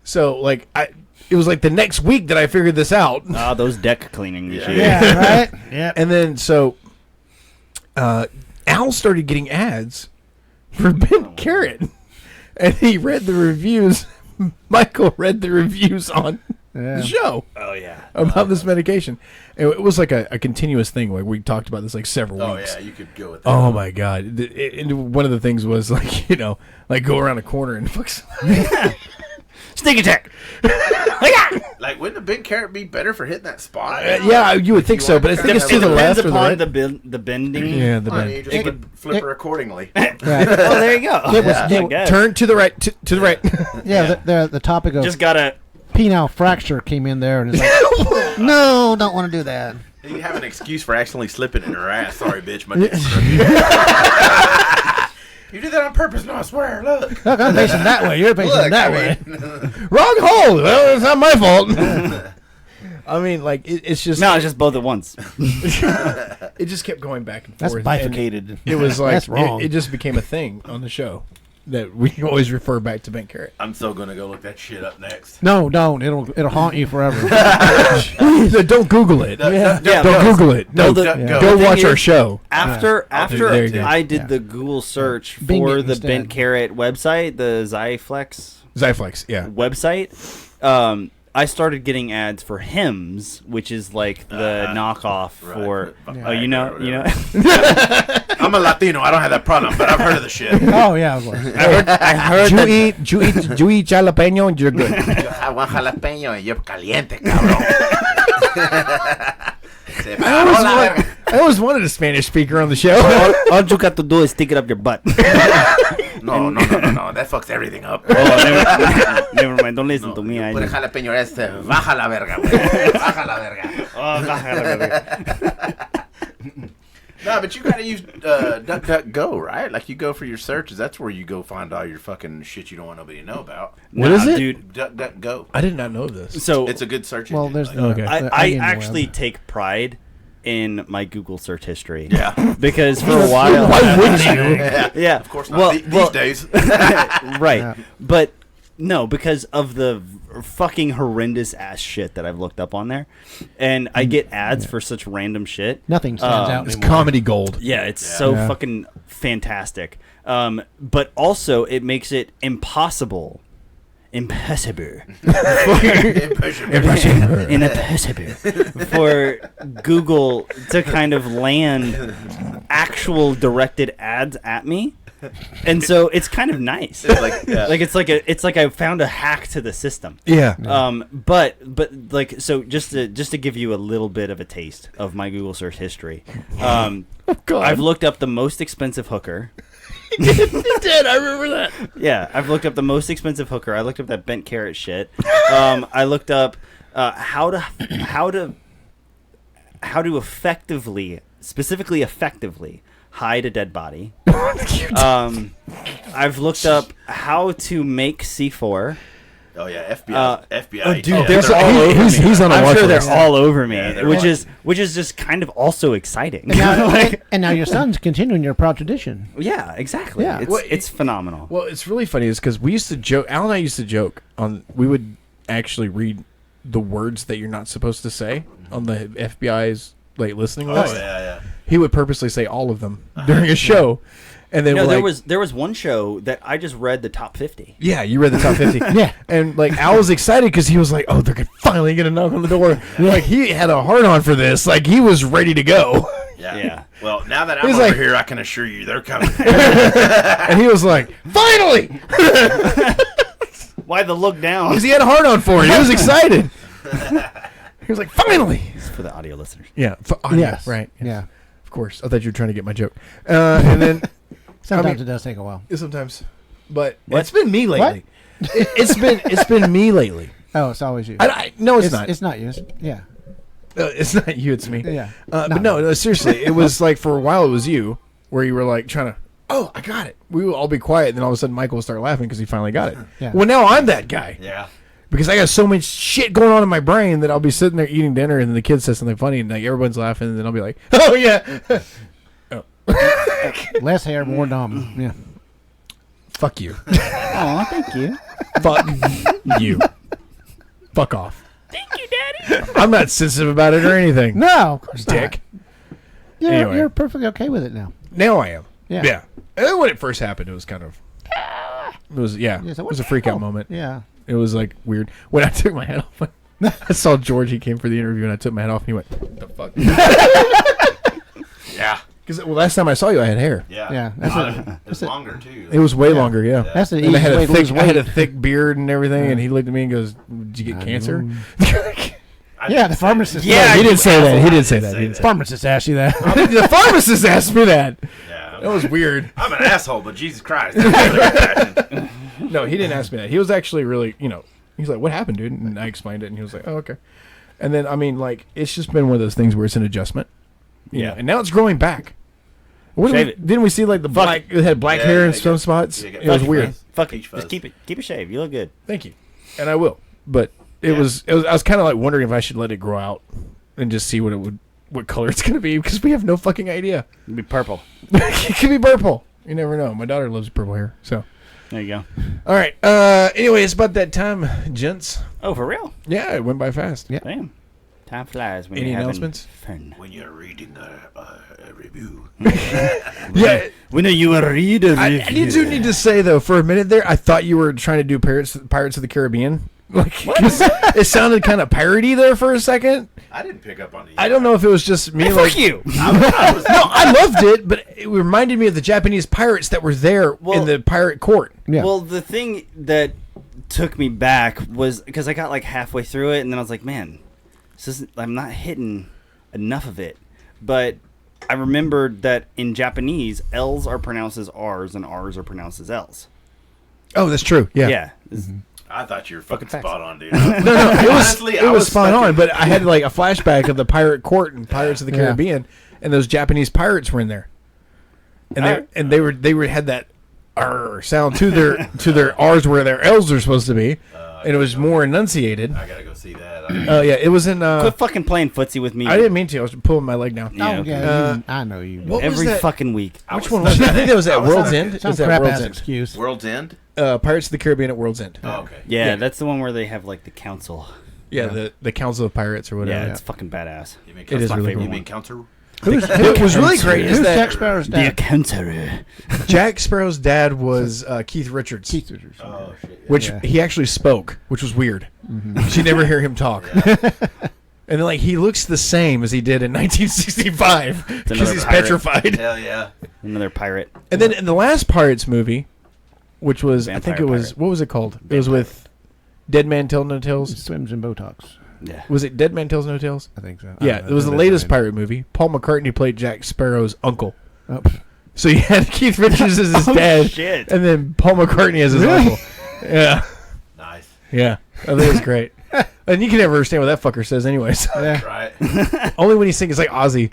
So, like, it was like the next week that I figured this out. Ah, those deck cleaning machines. Yeah. Right. Yeah. And then, so, Al started getting ads for bent carrot. And he read the reviews. Michael read the reviews on Yeah. the show Oh yeah. about this medication. And it was like a continuous thing. Like, we talked about this like several Oh weeks. yeah, you could go with that. Oh my god! And one of the things was like, like go around a corner and Sneak attack. Like, wouldn't a big carrot be better for hitting that spot? yeah, you would think so, but I think it's to It the depends left or the upon right. the bending. Yeah, the Well, you bend. just would flip her accordingly. Right. Oh, there you go. It was- I it- guess. Turn to the right. To the right. Yeah. The topic of Just gotta. penile fracture came in there, and it's like, no, don't want to do that. You have an excuse for accidentally slipping in her ass. Sorry, bitch, my dick's crooked. You did that on purpose. No, I swear. Look. Look, I'm facing that way. You're facing Look, that I way. mean, Wrong hole. Well, it's not my fault. I mean, like it's just No, it's just both at once. it just kept going back and That's forth. bifurcated. and It was like That's wrong. It just became a thing on the show that we always refer back to bent carrot. I'm so gonna go look that shit up next. No, don't. It'll haunt you forever. Don't Google it. Yeah. Don't Google it. No, the- Yeah. go the watch thing our is, show. After There you go. I did Yeah. the Google search Bing for it the instead. Bent Carrot website, the Zyflex Zyflex, yeah. website, I started getting ads for Hims, which is like the knockoff Right. for. Yeah. Oh, you know. I'm a Latino. I don't have that problem, but I've heard of the shit. Oh yeah. I was like, I heard You that. eat jalapeno and you're good. I want jalapeno and you're caliente, cabrón. Se I paró la verga. always wanted a Spanish speaker on the show. All you got to do is stick it up your butt. No. That fucks everything up. Oh, never mind. Don't listen to me. I Put a just- jalapeno este. Baja la verga, güey. Baja la verga. No, but you gotta use DuckDuckGo, right? Like, you go for your searches. That's where you go find all your fucking shit you don't want nobody to know about. What is it? dude? DuckDuckGo. I did not know this. So It's a good search well, engine. there's like, the, Okay. the I onion actually web. take pride in my Google search history. Yeah. Because for a while. Why wouldn't you? Yeah. Of course not. Well, These days. right. Yeah. But no, because of the fucking horrendous ass shit that I've looked up on there, and I get ads for such random shit. Nothing stands out It's anymore. comedy gold. Yeah, it's so Yeah. fucking fantastic. But also, it makes it impossible. Impossible. Impossible for Google to kind of land actual directed ads at me. And so it's kind of nice. It's like I found a hack to the system. Yeah. But like, so just to give you a little bit of a taste of my Google search history, God. I've looked up the most expensive hooker. You did. I remember that. Yeah, I've looked up the most expensive hooker. I looked up that bent carrot shit. I looked up how to specifically effectively hide a dead body. I've looked up how to make C4. Oh yeah, FBI. FBI. Oh, dude, yeah, they're all he- over he's- me. he's on a I'm watch sure list. they're all over me, Yeah, they're which all- is just kind of also exciting. And now, Like, and now your son's continuing your proud tradition. yeah, exactly. Yeah. Well, It's phenomenal. Well, it's really funny is because we used to joke. Al and I used to joke on. We would actually read the words that you're not supposed to say on the FBI's like listening Oh list. yeah. He would purposely say all of them during a show, And then No, we're like, there was one show that I just read the top 50. yeah, you read the top 50. Yeah. And like Al was excited because he was like, oh, they're finally gonna knock on the door. Like he had a hard on for this. Like he was ready to go. Yeah. Yeah. Well, now that I'm He's over like- here, I can assure you they're coming. And he was like, finally, Why the look down? because he had a hard on for it. He was excited. He was like, finally. For the audio listeners. Yeah. Yes. Right. Yeah. Of course. I thought you were trying to get my joke. And then Sometimes mean- it does take a while. sometimes, but What? it's been me lately. It's been me lately. Oh, it's always you. No, it's not. It's not you. Yeah. It's not you. It's me. Yeah. But no, seriously, it was like for a while it was you where you were like trying to. Oh, I got it. We will all be quiet, and then all of a sudden Michael will start laughing because he finally got it. Yeah. Well, now I'm that guy Yeah. because I got so much shit going on in my brain that I'll be sitting there eating dinner, and then the kid says something funny, and like everyone's laughing, and then I'll be like, "Oh yeah, Less hair, more dumb. Yeah. fuck you, Aw, thank you. fuck you, fuck off." Thank you, Daddy. I'm not sensitive about it or anything. No, of course Dick. not. You're, Anyway. you're perfectly okay with it now. Now I am. Yeah. Yeah. And then when it first happened, it was kind of. It was Yeah, it so was a what freak the out hell? moment. Yeah. It was like weird when I took my hat off. I saw George. He came for the interview, and I took my hat off, and he went, "The fuck?" Yeah. Because last time I saw you, I had hair. Yeah. Yeah, that's It's longer too. It was way longer. Yeah. That's the And I easiest had way a to thick, lose I had a weight. thick beard and everything, and he looked at me and goes, "Did you get cancer?" Yeah, the pharmacist. Yeah, he didn't say that. He didn't say that. He didn't say Pharmacist asked you that. that. The pharmacist asked me that. Yeah. That was weird. I'm an asshole, but Jesus Christ. That's really No, he didn't ask me that. He was actually really, he's like, "What happened, dude?" And I explained it, and he was like, "Oh, okay." And then, I mean, like, it's just been one of those things where it's an adjustment. Yeah. And now it's growing back. What Shave did it. Didn't we see, like, the black, it had black Yeah, hair yeah, in they some got- spots? they got It was peach weird. fuzz. Fuck it. Peach Just fuzz. keep it shaved. You look good. Thank you. And I will. But it Yeah. was I was kind of like wondering if I should let it grow out and just see what color it's going to be because we have no fucking idea. It'll be purple. It could be purple. You never know. My daughter loves purple hair. So, There you go. all right. Anyway, it's about that time, gents. Oh, for real? Yeah, it went by fast. Yeah. Damn. Time flies when Any you're having announcements? fun. when you're reading a review. Yeah. When you read a I need to say though, for a minute there, I thought you were trying to do Pirates of the Caribbean. Like 'cause it sounded kind of piratey there for a second. I didn't pick up on it. I don't know if it was just me. like, Fuck you. I was, No, I loved it, but it reminded me of the Japanese pirates that were there Well- in the pirate court. Yeah. Well, the thing that took me back was because I got like halfway through it, and then I was like, man, I'm not hitting enough of it. But I remembered that in Japanese, L's are pronounced as R's and R's are pronounced as L's. Oh, that's true. Yeah. Yeah. I thought you were fucking facts. spot on, dude. No, it was Honestly, it I was spot fucking- on, but I had like a flashback of the pirate court and Pirates of the Yeah. Caribbean, and those Japanese pirates were in there, and Alright. they were had that R sound to their R's where their L's are supposed to be, and it was more enunciated. I gotta go see that. Yeah, it was in. Quit fucking playing footsie with me I didn't mean to. I was pulling my leg down. Yeah, Oh, okay. yeah, I know you. What was every that? fucking week. Which one was it? I think that was at I was World's like- End. It Some was at crap World's ass End. excuse. World's End. Pirates of the Caribbean at World's End. Oh, okay. Yeah, Yeah. that's the one where they have like the council. Yeah, the Council of Pirates or whatever. Yeah, it's fucking badass. You mean It is my really favorite. cool. You mean counter? What was really great is Who's that Jack Sparrow's The dad? council. Jack Sparrow's dad was Keith Richards, Keith Richards. Oh shit. Yeah. which Yeah. he actually spoke, which was weird. You never hear him talk. And then, like, he looks the same as he did in 1965 because another he's pirate. petrified. Hell yeah. Another pirate. And then in the last Pirates movie, which was I think Vampire it was pirate. what was it called? It was with Dead Man Tell No Tales. Swims in Botox. Yeah. Was it Dead Man Tells No Tales? I think so. Yeah, it was the latest pirate movie. Paul McCartney played Jack Sparrow's uncle. Oh, So you had Keith Richards as his dad, shit. and then Paul McCartney as his Really? uncle. Yeah, Nice. yeah. I think it was great. And you can never understand what that fucker says, anyways. yeah. Right. Only when he sings, it's like Ozzy.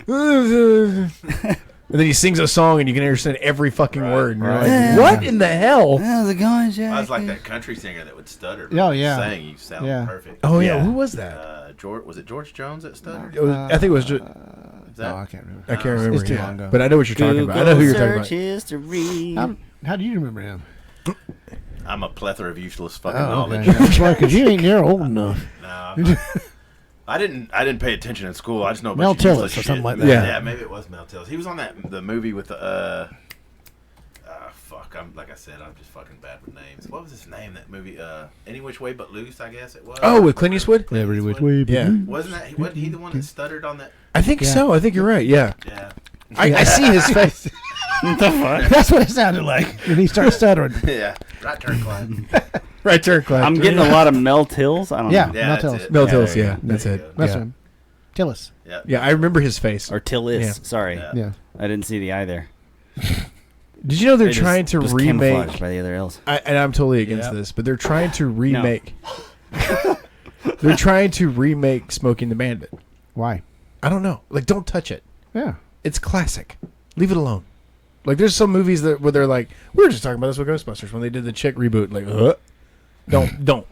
And then he sings a song, and you can understand every fucking Right, word. And you're right. like, what in the hell? How's it going, Jack? I was like that country singer that would stutter. but Oh, yeah. Saying you sound Yeah. perfect. Oh yeah, Yeah. who was that? George, was it George Jones that stuttered? It was, I think it was. Just, Is No, I can't remember. I can't remember. It's too yeah. long ago. But I know what you're talking about. I know who you're talking search about. history. How do you remember him? I'm a plethora of useless fucking Oh, knowledge. okay. That's why, because you ain't near old enough. No, I'm not. I didn't pay attention in school. I just know a Mel bunch of useless Tillis or something shit. like that. Yeah. Yeah, maybe it was Mel Tillis. He was on the movie with the Fuck, like I said, I'm just fucking bad with names. What was his name? That movie, Any Which Way But Loose, I guess it was. Oh, with Clint Eastwood? Every which way. Yeah. Wasn't he the one that stuttered on that? I think so. I think you're right. Yeah. Yeah. I see his face. That's what it sounded like. And he starts stuttering. Yeah. Right turn, Clyde. Right turn, Clint. I'm getting a lot of Mel Tills. I don't Yeah, know. Yeah, Mel that's Tillis. it. Mel Yeah, Tillis, there you yeah. go. That's There it. you go. That's Yeah. him. Tillis. Yeah. Yeah, I remember his face. Or Tillis. Yeah. Sorry. Yeah. Yeah. I didn't see the eye there. Did you know they're It trying just to was remake... camouflaged by the other L's. And I'm totally against this, but they're trying to remake... They're trying to remake Smoking the Bandit. Why? I don't know. Like, don't touch it. Yeah. It's classic. Leave it alone. Like, there's some movies where they're like, we were just talking about this with Ghostbusters when they did the chick reboot. Like, don't.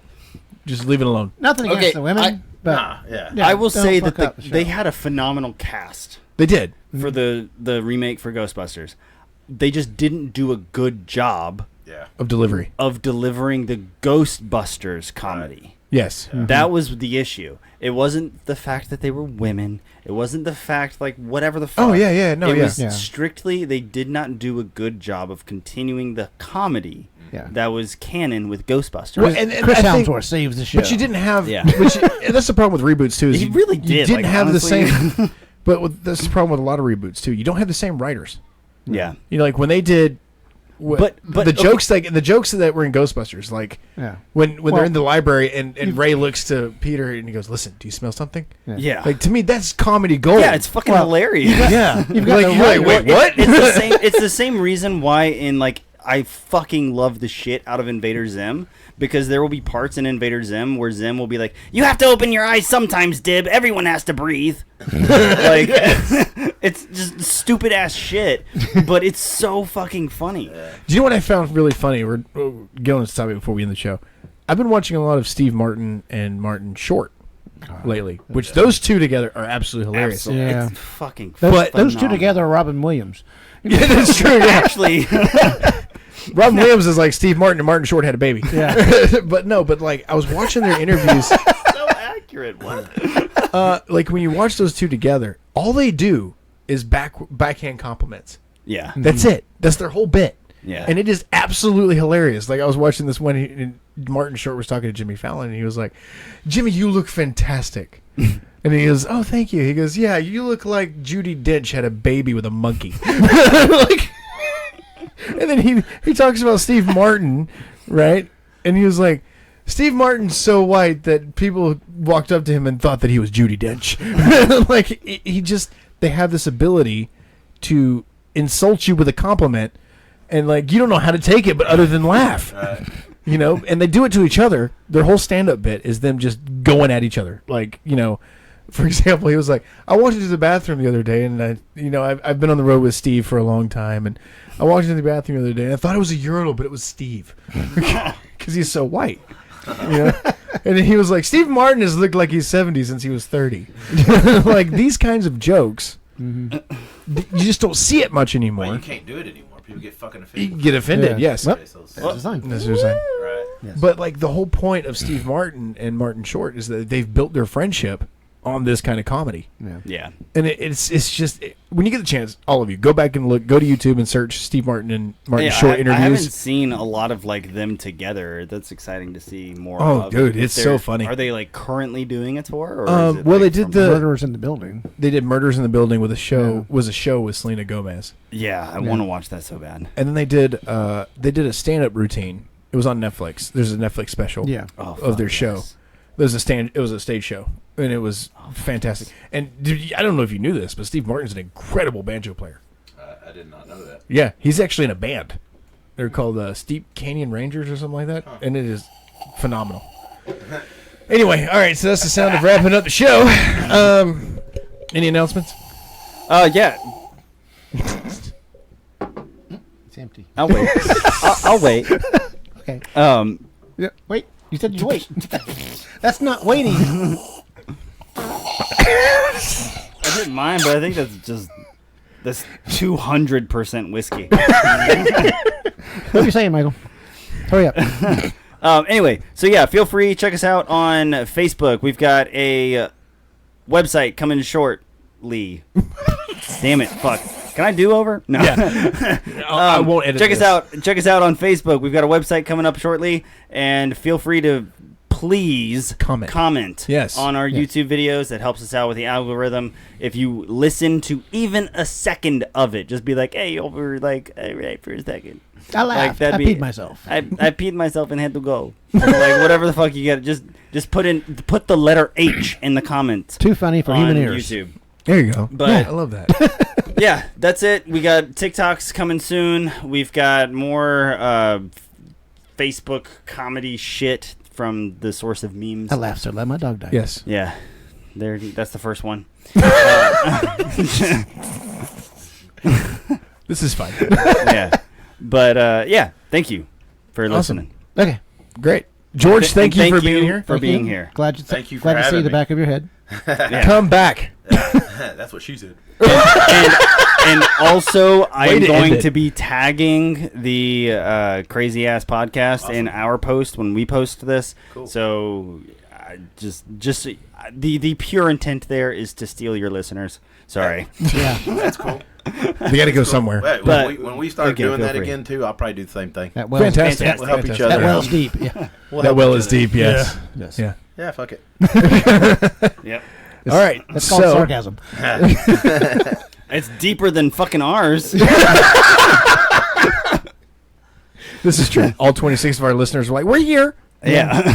Just leave it alone. Nothing against Okay, the women, but Nah, yeah. yeah, I will don't say fuck that up the show. they had a phenomenal cast They did. for the remake for Ghostbusters. They just didn't do a good job Yeah. Of delivery. of delivering the Ghostbusters comedy. Yes. That was the issue. It wasn't the fact that they were women. It wasn't the fact, like, whatever the fuck. Oh, yeah. No, it yeah. was Yeah. strictly they did not do a good job of continuing the comedy Yeah. that was canon with Ghostbusters. Well, and Chris I think- Helmsworth saves the show. But you didn't have... Yeah. and that's the problem with reboots, too. Is He you- really You did, didn't like, have honestly. the same... But that's the problem with a lot of reboots, too. You don't have the same writers. Yeah. You know, like, when they did... But the okay. jokes the jokes that were in Ghostbusters, like Yeah. when Well, they're in the library and Ray looks to Peter and he goes, "Listen, do you smell something?" Yeah. Like, to me, that's comedy gold. Yeah, it's fucking Well, hilarious. yeah. You've got like, the you're like, right- wait, what? It's the same. It's the same reason why in like I fucking love the shit out of Invader Zim because there will be parts in Invader Zim where Zim will be like, "You have to open your eyes sometimes, Dib. Everyone has to breathe." Like it's just stupid ass shit, but it's so fucking funny. Do you know what I found really funny? We're going on this topic before we end the show. I've been watching a lot of Steve Martin and Martin Short lately, which those two together are absolutely hilarious. Absolutely. Yeah. It's fucking. Those two phenomenal. together are Robin Williams. Yeah, that's true. Yeah. Actually, Robin Williams is like Steve Martin and Martin Short had a baby. Yeah. but like I was watching their interviews. so accurate. What? Like when you watch those two together, all they do is backhand compliments. Yeah. That's it. That's their whole bit. Yeah. And it is absolutely hilarious. Like I was watching this one, and Martin Short was talking to Jimmy Fallon, and he was like, "Jimmy, you look fantastic." And he goes, "Oh, thank you." He goes, "Yeah, you look like Judi Dench had a baby with a monkey." Like, and then he talks about Steve Martin, right? And he was like, "Steve Martin's so white that people walked up to him and thought that he was Judi Dench." Like he just, they have this ability to insult you with a compliment, and like you don't know how to take it, but other than laugh. You know, and they do it to each other. Their whole stand-up bit is them just going at each other. Like, you know, for example, he was like, "I walked into the bathroom the other day, and I've been on the road with Steve for a long time, and I walked into the bathroom the other day, and I thought it was a urinal, but it was Steve, because he's so white." You know? And then he was like, "Steve Martin has looked like he's 70 since he was 30." Like these kinds of jokes, you just don't see it much anymore. Well, you can't do it anymore. People get fucking You offended. get offended, Yeah. yes. Well, Okay, so- That's design. That's what I'm saying. right. But like the whole point of Steve Martin and Martin Short is that they've built their friendship on this kind of comedy, Yeah. Yeah. and it's just when you get the chance, all of you go back and go to YouTube and search Steve Martin and Martin Short I haven't interviews. seen a lot of like them together. That's exciting to see more. Oh, of. dude, If it's so they're- funny. Are they like currently doing a tour? Or is it, well, like, they did from- the Murderers in the building. they did Murders in the Building with a show Yeah. was a show with Selena Gomez, Yeah, I want to watch that so bad. and then they did a stand up routine. It was on Netflix. There's a Netflix special. Yeah. Oh, Of their fuck show. yes. It was a stage show, and it was fantastic. And dude, I don't know if you knew this, but Steve Martin's an incredible banjo player. I did not know that. Yeah, he's actually in a band. They're called Steep Canyon Rangers or something like that, and it is phenomenal. Anyway, all right, so that's the sound of wrapping up the show. Any announcements? Yeah, It's empty. I'll wait. I'll wait. Okay. Yeah. Wait. You said you wait. That's not waiting. I didn't mind, but I think that's 200% whiskey. What are you saying, Michael? Hurry up. Anyway, so yeah, feel free check us out on Facebook. We've got a website coming shortly. Damn it, fuck. Can I do over? No. Yeah. I won't edit check this. us out. Check us out on Facebook. We've got a website coming up shortly, and feel free to please comment Yes. on our Yeah. YouTube videos. That helps us out with the algorithm. If you listen to even a second of it, just be like, "Hey, over like right for a second." I laughed. that'd I be- peed myself. I peed myself and had to go. Like whatever the fuck you get, just put the letter H in the comments Too funny for on human ears. YouTube. There you go. But- Yeah, I love that. Yeah, that's it. We got TikToks coming soon. We've got more Facebook comedy shit from the source of memes. I laughed so loud my dog died. Yes. Yeah, that's the first one. This is fine. Yeah, but yeah, thank you for Awesome. listening. Okay. Great. George, And thank you for being you here. For Thank being you. here. Glad you. Thank you for Glad to see having the me. back of your head. Yeah. Come back. That's what she said. And also, I Way am to going end it. to be tagging the Crazy Ass Podcast in our post when we post this. Cool. So, just the pure intent there is to steal your listeners. Sorry. Yeah. That's cool. We got to go somewhere. Wait, But- when we start okay, doing feel that free. again too, I'll probably do the same thing. That well. Fantastic. We'll help each Fantastic. other That well's out. deep. Yeah. We'll That help well each is other. deep. Yes. Yes. Yeah. Yeah, fuck it. Yep. All right. That's called So, sarcasm. It's deeper than fucking ours. this is true. All 26 of our listeners were like, "We're here," Yeah.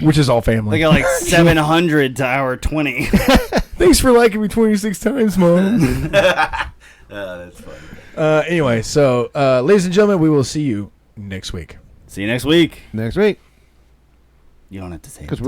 which is all They family. got like 700 to our 20. Thanks for liking me 26 times, Mom. That's funny. Anyway, so ladies and gentlemen, we will see you next week. See you next week. Next week. You don't have to say it. Because